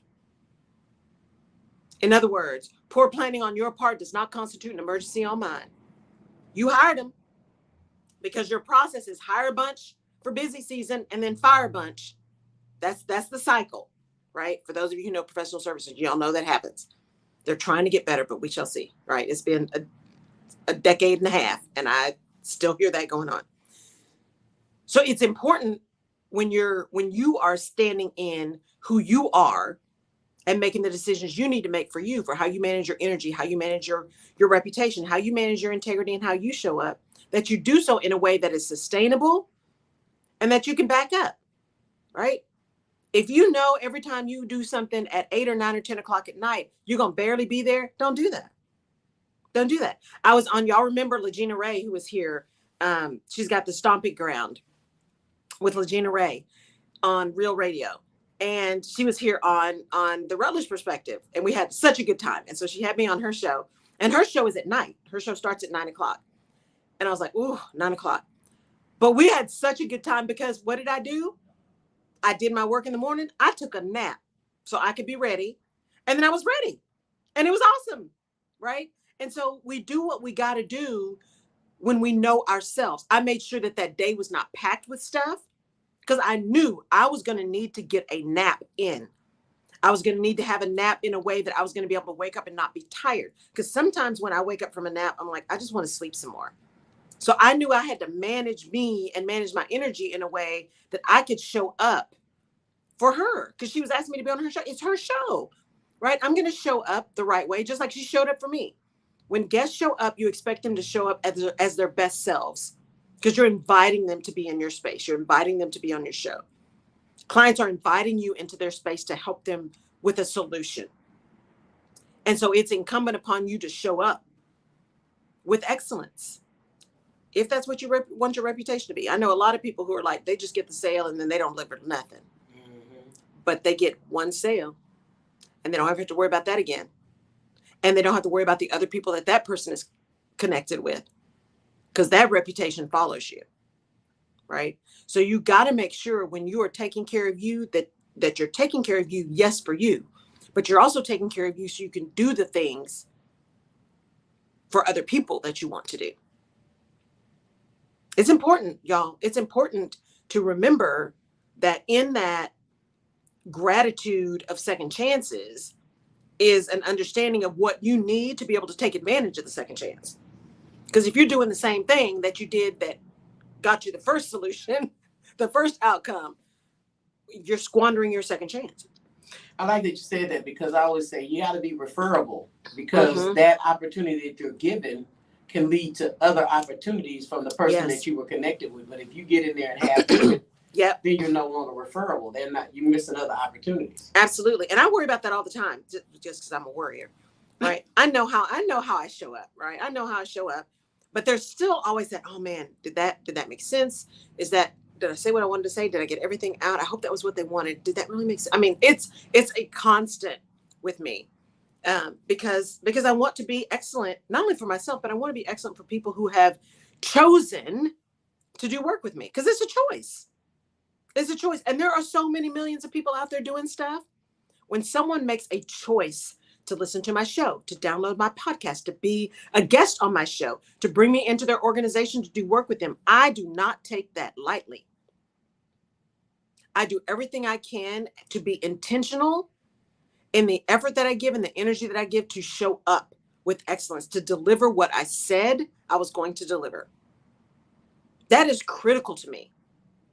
Speaker 2: In other words, poor planning on your part does not constitute an emergency on mine. You hired them because your process is hire a bunch for busy season and then fire a bunch. That's the cycle, right? For those of you who know professional services, you all know that happens. They're trying to get better, but we shall see, right? It's been a decade and a half, and I still hear that going on. So it's important when you are standing in who you are and making the decisions you need to make for you, for how you manage your energy, how you manage your reputation, how you manage your integrity, and how you show up, that you do so in a way that is sustainable and that you can back up, right? If you know every time you do something at 8 or 9 or 10 o'clock at night, you're going to barely be there, don't do that. Don't do that. I was on, y'all remember Legina Ray, who was here. She's got the Stomping Ground with Legina Ray on Real Radio. And she was here on the Rutledge Perspective. And we had such a good time. And so she had me on her show. And her show is at night. Her show starts at 9 o'clock. And I was like, ooh, 9 o'clock. But we had such a good time, because what did I do? I did my work in the morning. I took a nap so I could be ready. And then I was ready. And it was awesome, right? And so we do what we got to do when we know ourselves. I made sure that day was not packed with stuff, because I knew I was going to need to get a nap in. I was going to need to have a nap in a way that I was going to be able to wake up and not be tired. Because sometimes when I wake up from a nap, I'm like, I just want to sleep some more. So I knew I had to manage me and manage my energy in a way that I could show up for her, because she was asking me to be on her show. It's her show, right? I'm going to show up the right way, just like she showed up for me. When guests show up, you expect them to show up as their best selves, because you're inviting them to be in your space. You're inviting them to be on your show. Clients are inviting you into their space to help them with a solution. And so it's incumbent upon you to show up with excellence, if that's what you want your reputation to be. I know a lot of people who are like, they just get the sale and then they don't deliver nothing. Mm-hmm. But they get one sale and they don't have to worry about that again. And they don't have to worry about the other people that person is connected with, because that reputation follows you, right? So you got to make sure when you are taking care of you that you're taking care of you, yes, for you, but you're also taking care of you so you can do the things for other people that you want to do. It's important, y'all. It's important to remember that in that gratitude of second chances is an understanding of what you need to be able to take advantage of the second chance. Because if you're doing the same thing that you did that got you the first solution, the first outcome, you're squandering your second chance.
Speaker 3: I like that you said that, because I always say you got to be referable, because that opportunity that you're given can lead to other opportunities from the person that you were connected with. But if you get in there and have it, then you're no longer referable. You're missing other opportunities.
Speaker 2: Absolutely. And I worry about that all the time, just because I'm a worrier, right? I know how I show up, right? I know how I show up. But there's still always that, oh man, did that make sense? Did I say what I wanted to say? Did I get everything out? I hope that was what they wanted. Did that really make sense? I mean, it's a constant with me, because I want to be excellent, not only for myself, but I want to be excellent for people who have chosen to do work with me, because it's a choice. It's a choice. And there are so many millions of people out there doing stuff. When someone makes a choice to listen to my show, to download my podcast, to be a guest on my show, to bring me into their organization to do work with them, I do not take that lightly. I do everything I can to be intentional in the effort that I give and the energy that I give to show up with excellence, to deliver what I said I was going to deliver. That is critical to me,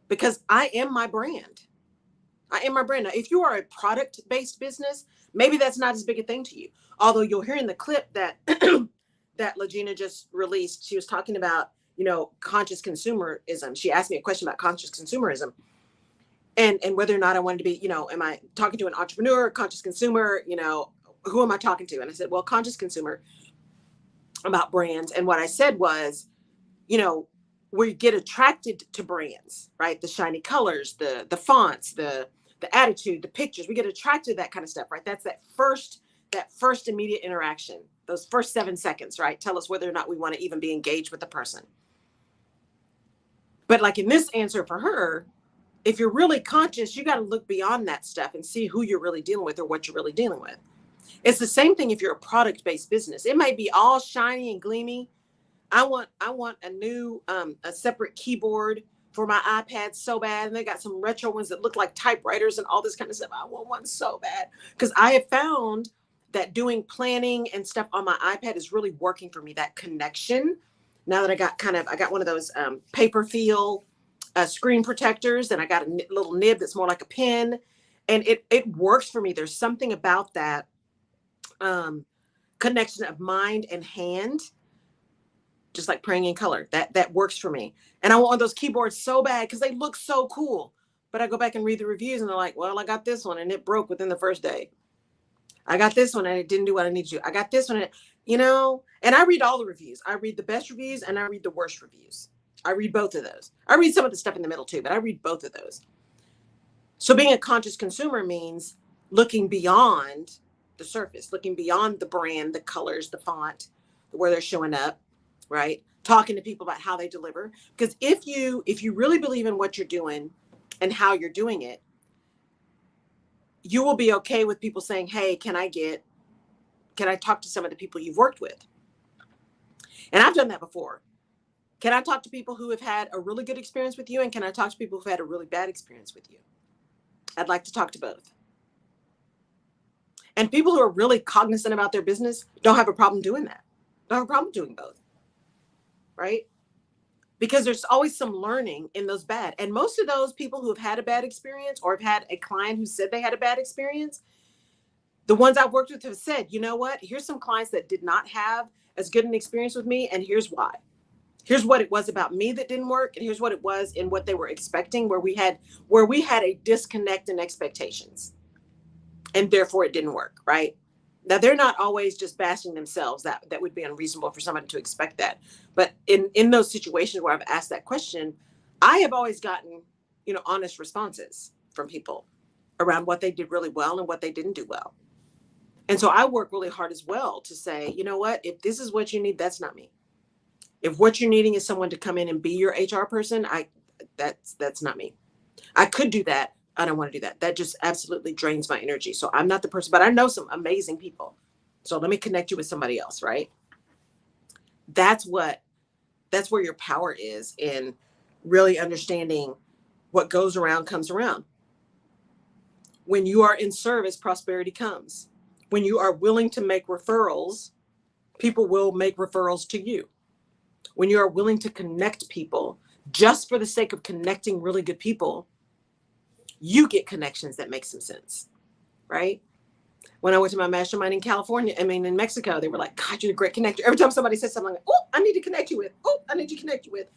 Speaker 2: because I am my brand. I am my brand. Now, if you are a product-based business, maybe that's not as big a thing to you. Although you'll hear in the clip that that LaGina just released, she was talking about, conscious consumerism. She asked me a question about conscious consumerism and whether or not I wanted to be, am I talking to an entrepreneur, conscious consumer, who am I talking to? And I said, well, conscious consumer, about brands. And what I said was, we get attracted to brands, right? The shiny colors, the fonts, the attitude, the pictures. We get attracted to that kind of stuff, right? That's that first immediate interaction, those first 7 seconds, right? Tell us whether or not we want to even be engaged with the person. But like in this answer for her, if you're really conscious, you got to look beyond that stuff and see who you're really dealing with or what you're really dealing with. It's the same thing if you're a product-based business. It might be all shiny and gleamy. I want a new, a separate keyboard for my iPad so bad. And they got some retro ones that look like typewriters and all this kind of stuff. I want one so bad, because I have found that doing planning and stuff on my iPad is really working for me. That connection. Now that I got one of those paper feel screen protectors, and I got a little nib that's more like a pen, and it works for me. There's something about that connection of mind and hand, just like praying in color, that works for me. And I want one of those keyboards so bad because they look so cool. But I go back and read the reviews and they're like, well, I got this one and it broke within the first day. I got this one and it didn't do what I needed to do. I got this one, and I read all the reviews. I read the best reviews and I read the worst reviews. I read both of those. I read some of the stuff in the middle too, but I read both of those. So being a conscious consumer means looking beyond the surface, looking beyond the brand, the colors, the font, where they're showing up, right? Talking to people about how they deliver. Because if you really believe in what you're doing and how you're doing it, you will be okay with people saying, hey, can I talk to some of the people you've worked with? And I've done that before. Can I talk to people who have had a really good experience with you? And can I talk to people who've had a really bad experience with you? I'd like to talk to both. And people who are really cognizant about their business don't have a problem doing that. Don't have a problem doing both. Right? Because there's always some learning in those bad. And most of those people who have had a bad experience or have had a client who said they had a bad experience, the ones I've worked with have said, you know what? Here's some clients that did not have as good an experience with me. And here's why. Here's what it was about me that didn't work. And here's what it was in what they were expecting, where we had a disconnect in expectations. And therefore it didn't work, right? Now, they're not always just bashing themselves. That would be unreasonable for somebody to expect that. But in those situations where I've asked that question, I have always gotten, honest responses from people around what they did really well and what they didn't do well. And so I work really hard as well to say, you know what, if this is what you need, that's not me. If what you're needing is someone to come in and be your HR person, that's not me. I could do that. I don't want to do that. That just absolutely drains my energy. So I'm not the person, but I know some amazing people. So let me connect you with somebody else, right? That's where your power is, in really understanding what goes around comes around. When you are in service, prosperity comes. When you are willing to make referrals, people will make referrals to you. When you are willing to connect people just for the sake of connecting really good people, you get connections that make some sense, right? When I went to my mastermind in Mexico, they were like, God, you're a great connector. Every time somebody said something, like, oh, I need to connect you with. Oh, I need to connect you with.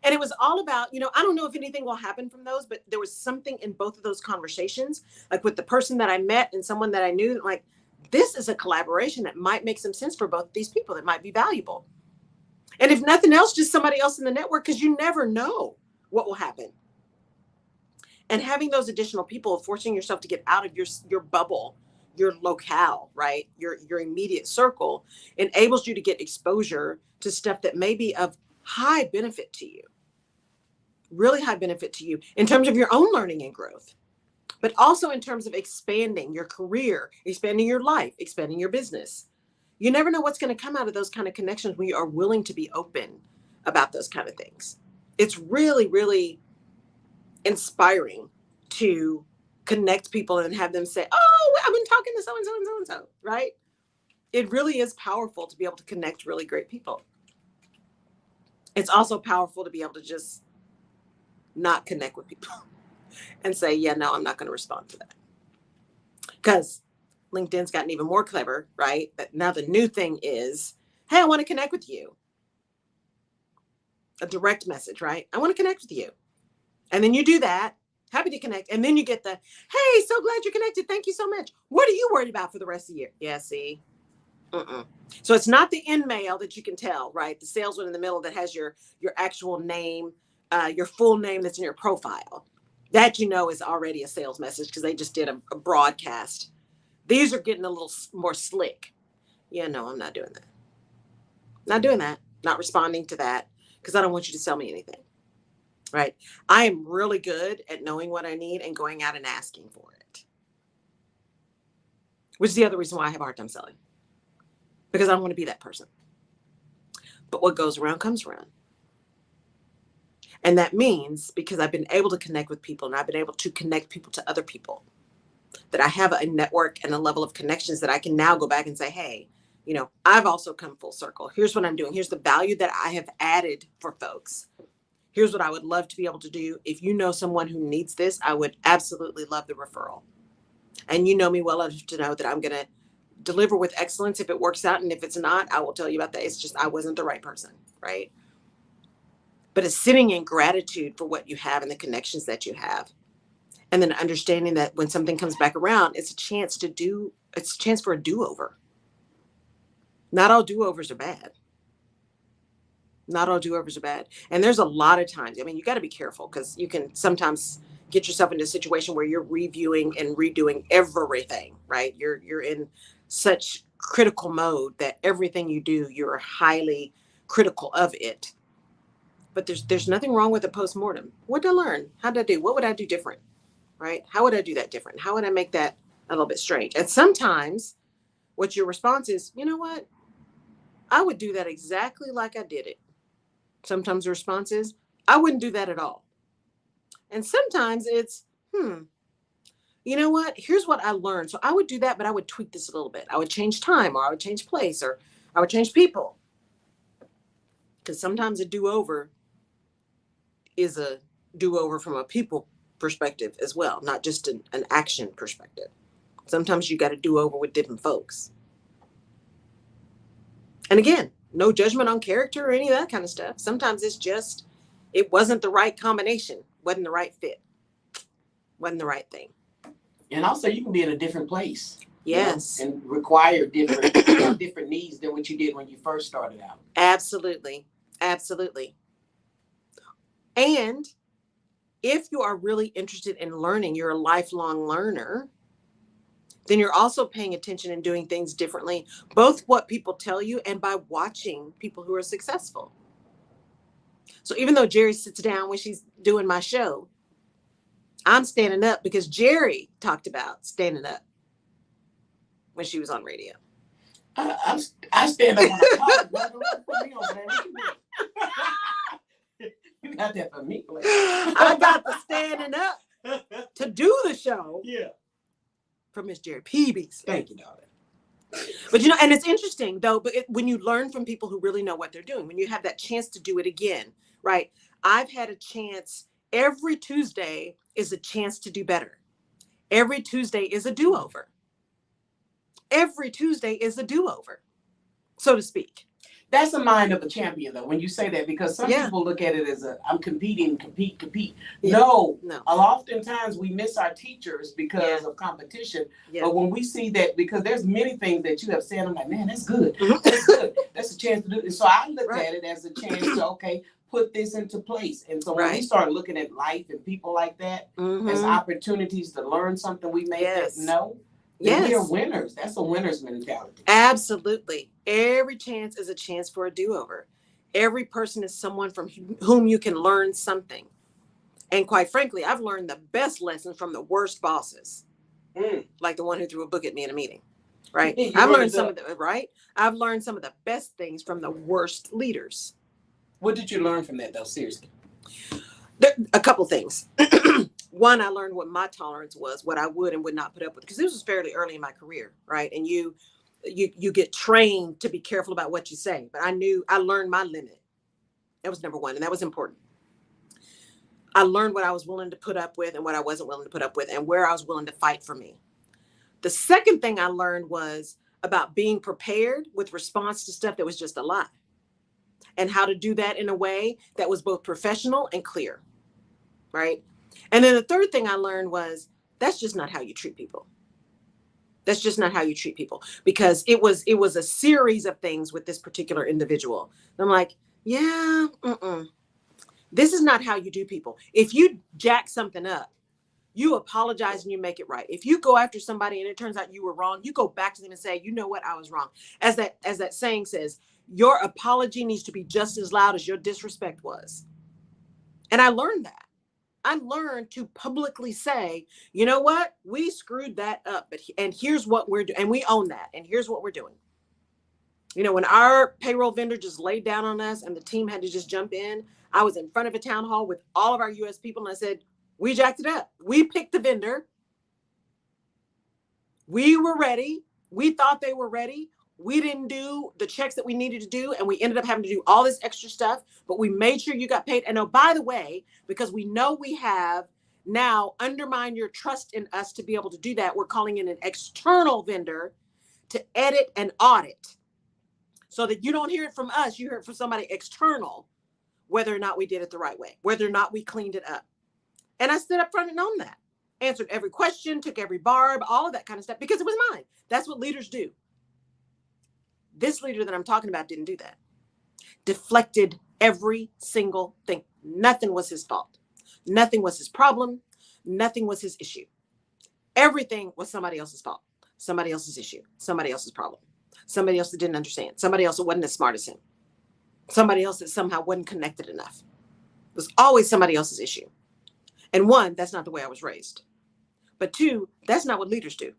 Speaker 2: And it was all about, I don't know if anything will happen from those, but there was something in both of those conversations, like with the person that I met and someone that I knew, like, this is a collaboration that might make some sense for both of these people, that might be valuable. And if nothing else, just somebody else in the network, because you never know what will happen. And having those additional people, forcing yourself to get out of your bubble, your locale, right? Your immediate circle, enables you to get exposure to stuff that may be of high benefit to you, really high benefit to you in terms of your own learning and growth, but also in terms of expanding your career, expanding your life, expanding your business. You never know what's going to come out of those kind of connections when you are willing to be open about those kind of things. It's really, really inspiring to connect people and have them say, oh, I've been talking to so-and-so and so-and-so, right? It really is powerful to be able to connect really great people. It's also powerful to be able to just not connect with people and say, yeah, no, I'm not going to respond to that. Because LinkedIn's gotten even more clever, right? But now the new thing is, hey, I want to connect with you. A direct message, right? I want to connect with you. And then you do that. Happy to connect. And then you get the, hey, so glad you're connected. Thank you so much. What are you worried about for the rest of the year? Yeah, see? So it's not the in mail that you can tell, right? The salesman in the middle that has your actual name, your full name that's in your profile. That, you know, is already a sales message because they just did a broadcast. These are getting a little more slick. Yeah, no, I'm not doing that. Not doing that. Not responding to that because I don't want you to sell me anything. Right. I am really good at knowing what I need and going out and asking for it. Which is the other reason why I have a hard time selling. Because I don't want to be that person. But what goes around comes around. And that means because I've been able to connect with people and I've been able to connect people to other people, that I have a network and a level of connections that I can now go back and say, hey, you know, I've also come full circle. Here's what I'm doing. Here's the value that I have added for folks. Here's what I would love to be able to do. If you know someone who needs this, I would absolutely love the referral. And you know me well enough to know that I'm going to deliver with excellence if it works out. And if it's not, I will tell you about that. It's just, I wasn't the right person, right? But it's sitting in gratitude for what you have and the connections that you have. And then understanding that when something comes back around, it's a chance for a do-over. Not all do-overs are bad. Not all do-overs are bad. And there's a lot of times, I mean, you got to be careful because you can sometimes get yourself into a situation where you're reviewing and redoing everything, right? You're in such critical mode that everything you do, you're highly critical of it. But there's nothing wrong with a postmortem. What did I learn? How did I do? What would I do different? Right? How would I do that different? How would I make that a little bit strange? And sometimes what your response is, you know what? I would do that exactly like I did it. Sometimes the response is, I wouldn't do that at all. And sometimes it's, you know what? Here's what I learned. So I would do that, but I would tweak this a little bit. I would change time, or I would change place, or I would change people. Because sometimes a do-over is a do-over from a people perspective as well, not just an action perspective. Sometimes you got to do over with different folks. And again, no judgment on character or any of that kind of stuff. Sometimes it's just, it wasn't the right combination, wasn't the right fit, wasn't the right thing.
Speaker 3: And also you can be in a different place.
Speaker 2: Yes.
Speaker 3: You know, and require different, different needs than what you did when you first started out.
Speaker 2: Absolutely. Absolutely. And if you are really interested in learning, you're a lifelong learner, then you're also paying attention and doing things differently, both what people tell you and by watching people who are successful. So even though Jerry sits down when she's doing my show, I'm standing up because Jerry talked about standing up when she was on radio.
Speaker 3: I stand up. You got that for me.
Speaker 2: I got the standing up to do the show.
Speaker 3: Yeah.
Speaker 2: From Miss Jerry Peebles.
Speaker 3: Thank you, darling.
Speaker 2: But you know, and it's interesting though, but when you learn from people who really know what they're doing, when you have that chance to do it again, right? I've had a chance. Every Tuesday is a chance to do better. Every Tuesday is a do-over. Every Tuesday is a do-over, so to speak.
Speaker 3: That's the mind of a champion, though, when you say that, because some
Speaker 2: Yeah.
Speaker 3: people look at it as I'm competing, compete.
Speaker 2: Yeah.
Speaker 3: No.
Speaker 2: Oftentimes
Speaker 3: we miss our teachers because of competition.
Speaker 2: Yeah.
Speaker 3: But when we see that, because there's many things that you have said, I'm like, man, that's good.
Speaker 2: Mhm.
Speaker 3: That's good. That's a chance to do it. So I look
Speaker 2: Right.
Speaker 3: at it as a chance to, okay, put this into place. And so when we
Speaker 2: Right.
Speaker 3: start looking at life and people like that as opportunities to learn something we may
Speaker 2: Yes.
Speaker 3: know,
Speaker 2: Yes.
Speaker 3: we are winners. That's a winner's mentality.
Speaker 2: Absolutely. Every chance is a chance for a do-over. Every person is someone from whom you can learn something. And quite frankly, I've learned the best lessons from the worst bosses. Like the one who threw a book at me in a meeting. Right? I've learned some of the I've learned some of the best things from the worst leaders.
Speaker 3: What did you learn from that, though? Seriously.
Speaker 2: A couple things. One, I learned what my tolerance was, what I would and would not put up with, because this was fairly early in my career, right? And you get trained to be careful about what you say, but I learned my limit. That was number one, and that was important. I learned what I was willing to put up with and what I wasn't willing to put up with, and where I was willing to fight for me. The second thing I learned was about being prepared with response to stuff that was just a lie, and how to do that in a way that was both professional and clear, right? And then the third thing I learned was that's just not how you treat people. That's just not how you treat people, because it was a series of things with this particular individual. And I'm like, yeah, this is not how you do people. If you jack something up, you apologize and you make it right. If you go after somebody and it turns out you were wrong, you go back to them and say, you know what, I was wrong. As that saying says, your apology needs to be just as loud as your disrespect was. And I learned that. I learned to publicly say, you know what, we screwed that up, and here's what we're doing, and we own that, and here's what we're doing. You know, when our payroll vendor just laid down on us and the team had to just jump in, I was in front of a town hall with all of our US people, and I said, we jacked it up. We picked the vendor. We were ready. We thought they were ready. We didn't do the checks that we needed to do, and we ended up having to do all this extra stuff, but we made sure you got paid. And oh, by the way, because we know we have now undermined your trust in us to be able to do that, we're calling in an external vendor to edit and audit, so that you don't hear it from us, you hear it from somebody external, whether or not we did it the right way, whether or not we cleaned it up. And I stood up front and owned that, answered every question, took every barb, all of that kind of stuff, because it was mine. That's what leaders do. This leader that I'm talking about didn't do that. Deflected every single thing. Nothing was his fault. Nothing was his problem. Nothing was his issue. Everything was somebody else's fault. Somebody else's issue. Somebody else's problem. Somebody else that didn't understand. Somebody else that wasn't as smart as him. Somebody else that somehow wasn't connected enough. It was always somebody else's issue. And one, that's not the way I was raised. But two, that's not what leaders do.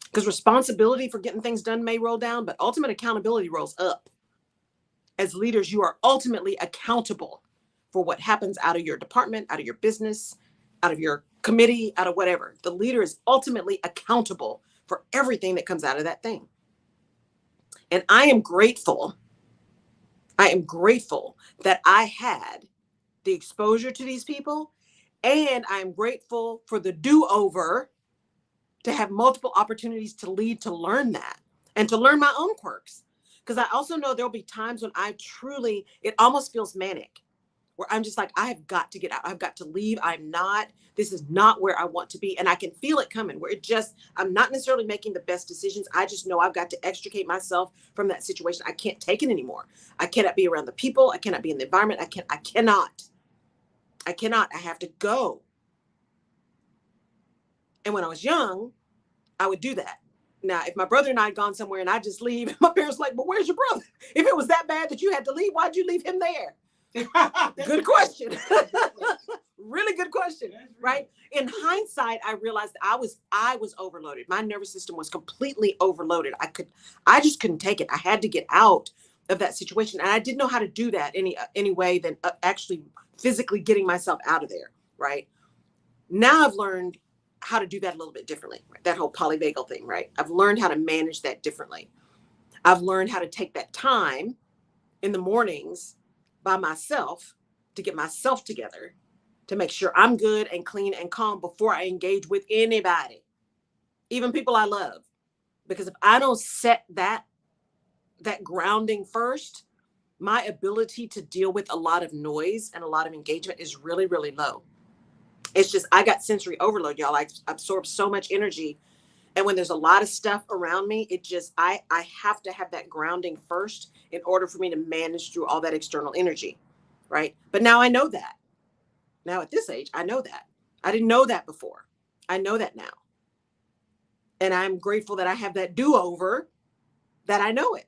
Speaker 2: Because responsibility for getting things done may roll down, but ultimate accountability rolls up. As leaders, you are ultimately accountable for what happens out of your department, out of your business, out of your committee, out of whatever. The leader is ultimately accountable for everything that comes out of that thing. And I am grateful that I had the exposure to these people, and I'm grateful for the do-over to have multiple opportunities to lead, to learn that, and to learn my own quirks. Because I also know there'll be times when it almost feels manic, where I'm just like, I have got to get out. I've got to leave. This is not where I want to be. And I can feel it coming, where I'm not necessarily making the best decisions. I just know I've got to extricate myself from that situation. I can't take it anymore. I cannot be around the people. I cannot be in the environment. I cannot. I have to go. And when I was young, I would do that. Now, if my brother and I had gone somewhere and I just leave, my parents were like, but where's your brother? If it was that bad that you had to leave, why'd you leave him there? Good question. Really good question, right? In hindsight, I realized I was overloaded. My nervous system was completely overloaded. I just couldn't take it. I had to get out of that situation. And I didn't know how to do that any way than actually physically getting myself out of there, right? Now I've learned how to do that a little bit differently, right? That whole polyvagal thing, right? I've learned how to manage that differently. I've learned how to take that time in the mornings by myself to get myself together, to make sure I'm good and clean and calm before I engage with anybody, even people I love. Because if I don't set that that grounding first, my ability to deal with a lot of noise and a lot of engagement is really, really low. It's just, I got sensory overload, y'all. I absorb so much energy. And when there's a lot of stuff around me, it just, I have to have that grounding first in order for me to manage through all that external energy, right? But now I know that. Now at this age, I know that. I didn't know that before. I know that now. And I'm grateful that I have that do-over, that I know it.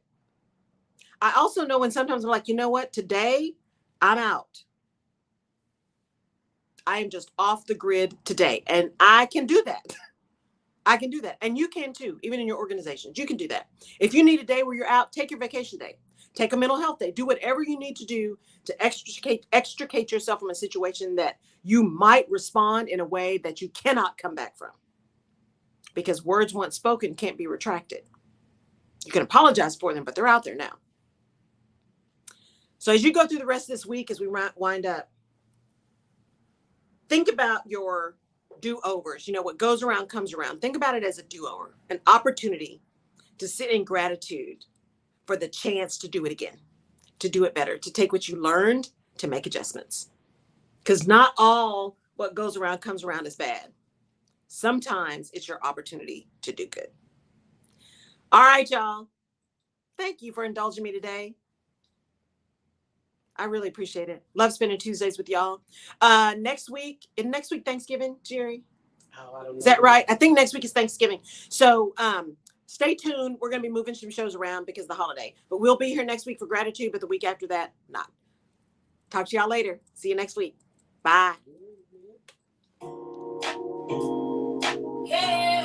Speaker 2: I also know when sometimes I'm like, you know what? Today, I'm out. I am just off the grid today. And I can do that. I can do that. And you can too, even in your organizations. You can do that. If you need a day where you're out, take your vacation day. Take a mental health day. Do whatever you need to do to extricate yourself from a situation that you might respond in a way that you cannot come back from. Because words once spoken can't be retracted. You can apologize for them, but they're out there now. So as you go through the rest of this week, as we wind up, think about your do-overs. You know, what goes around comes around. Think about it as a do-over, an opportunity to sit in gratitude for the chance to do it again, to do it better, to take what you learned, to make adjustments. Because not all what goes around comes around is bad. Sometimes it's your opportunity to do good. All right, y'all. Thank you for indulging me today. I really appreciate it. Love spending Tuesdays with y'all. Next week Thanksgiving, Jerry?
Speaker 3: Oh, I don't know.
Speaker 2: Is that right? I think next week is Thanksgiving. So stay tuned. We're going to be moving some shows around because of the holiday. But we'll be here next week for gratitude, but the week after that, not. Talk to y'all later. See you next week. Bye.